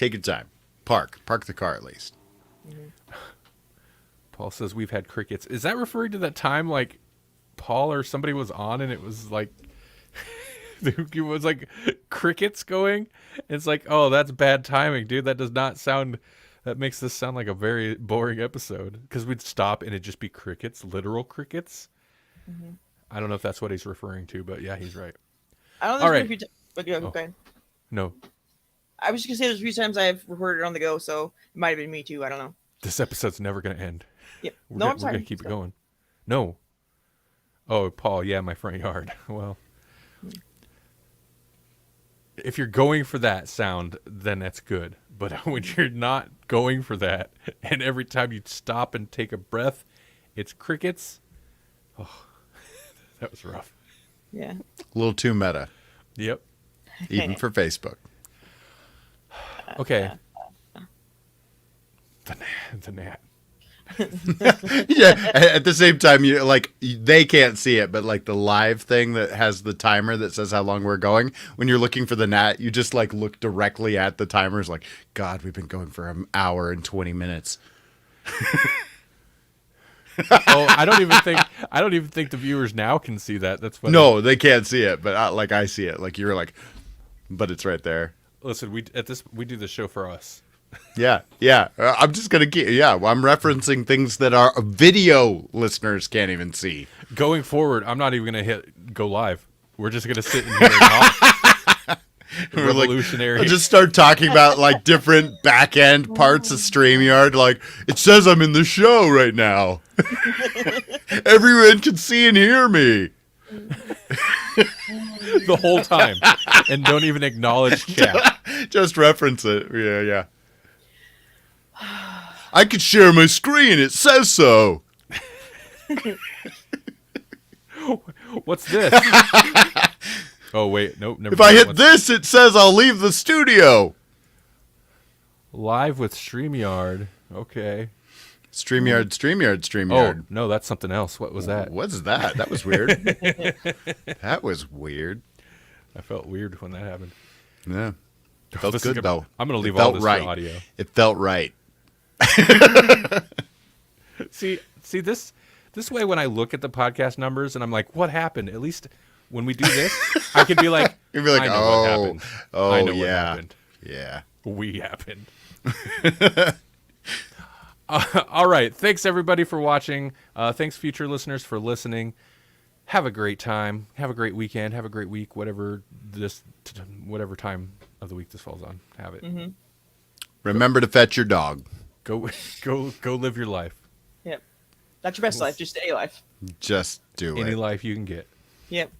your time. Park the car at least. Paul says we've had crickets. Is that referring to that time like Paul or somebody was on and it was like it was like crickets going? It's like, oh, that's bad timing, dude. That does not sound. That makes this sound like a very boring episode because we'd stop and it'd just be crickets, literal crickets. Mm-hmm. I don't know if that's what he's referring to, but yeah, he's right. I don't know. All There's right. been a few but yeah, Oh. go ahead. No, I was just gonna say there's a few times I've recorded it on the go, so it might have been me too. I don't know. this episode's never gonna end. Yep. We're No, gonna, I'm we're sorry. gonna keep it going. No. Oh, Paul, yeah, my front yard. Well, if you're going for that sound, then that's good. But when you're not going for that, and every time you stop and take a breath, it's crickets. Oh, that was rough. Yeah. A little too meta, Yep. even for Facebook. Okay. The gnat. Yeah. At the same time, you like they can't see it, but like the live thing that has the timer that says how long we're going. When you're looking for the gnat, you just like look directly at the timer. It's like, God, we've been going for an hour and 20 minutes. Oh, I don't even think the viewers now can see that. That's funny. No, they can't see it, but like I see it. Like you're like, but it's right there. Listen, we do the show for us. Yeah, yeah. I'm just gonna keep. Yeah, I'm referencing things that our video listeners can't even see. Going forward, I'm not even gonna hit go live. We're just gonna sit in here and talk. We're like, Revolutionary. I'll just start talking about like different back end parts of StreamYard. Like it says I'm in the show right now. Everyone can see and hear me. the whole time, and don't even acknowledge chat. Just reference it. Yeah, yeah. I could share my screen. It says so. What's this? Oh wait, nope. Never If I mind. hit What's- this, it says I'll leave the studio. live with StreamYard. Okay. StreamYard. Oh no, that's something else. What was that? What's that? That was weird. That was weird. I felt weird when that happened. Yeah. Felt This is good, gonna- though. I'm gonna leave It all felt this right. for audio. It felt right. See this way when I look at the podcast numbers and I'm like, what happened? At least when we do this, I can be like, You'd be like, I know what happened. oh, I know what yeah. happened. Yeah. We happened. All right. Thanks everybody for watching. Thanks future listeners for listening. Have a great time. Have a great weekend. Have a great week. Whatever time of the week this falls on. Have it. Mm-hmm. Remember to fetch your dog. Go live your life. Yep. Not your best life, just a life. Just do Any it. life you can get. Yep.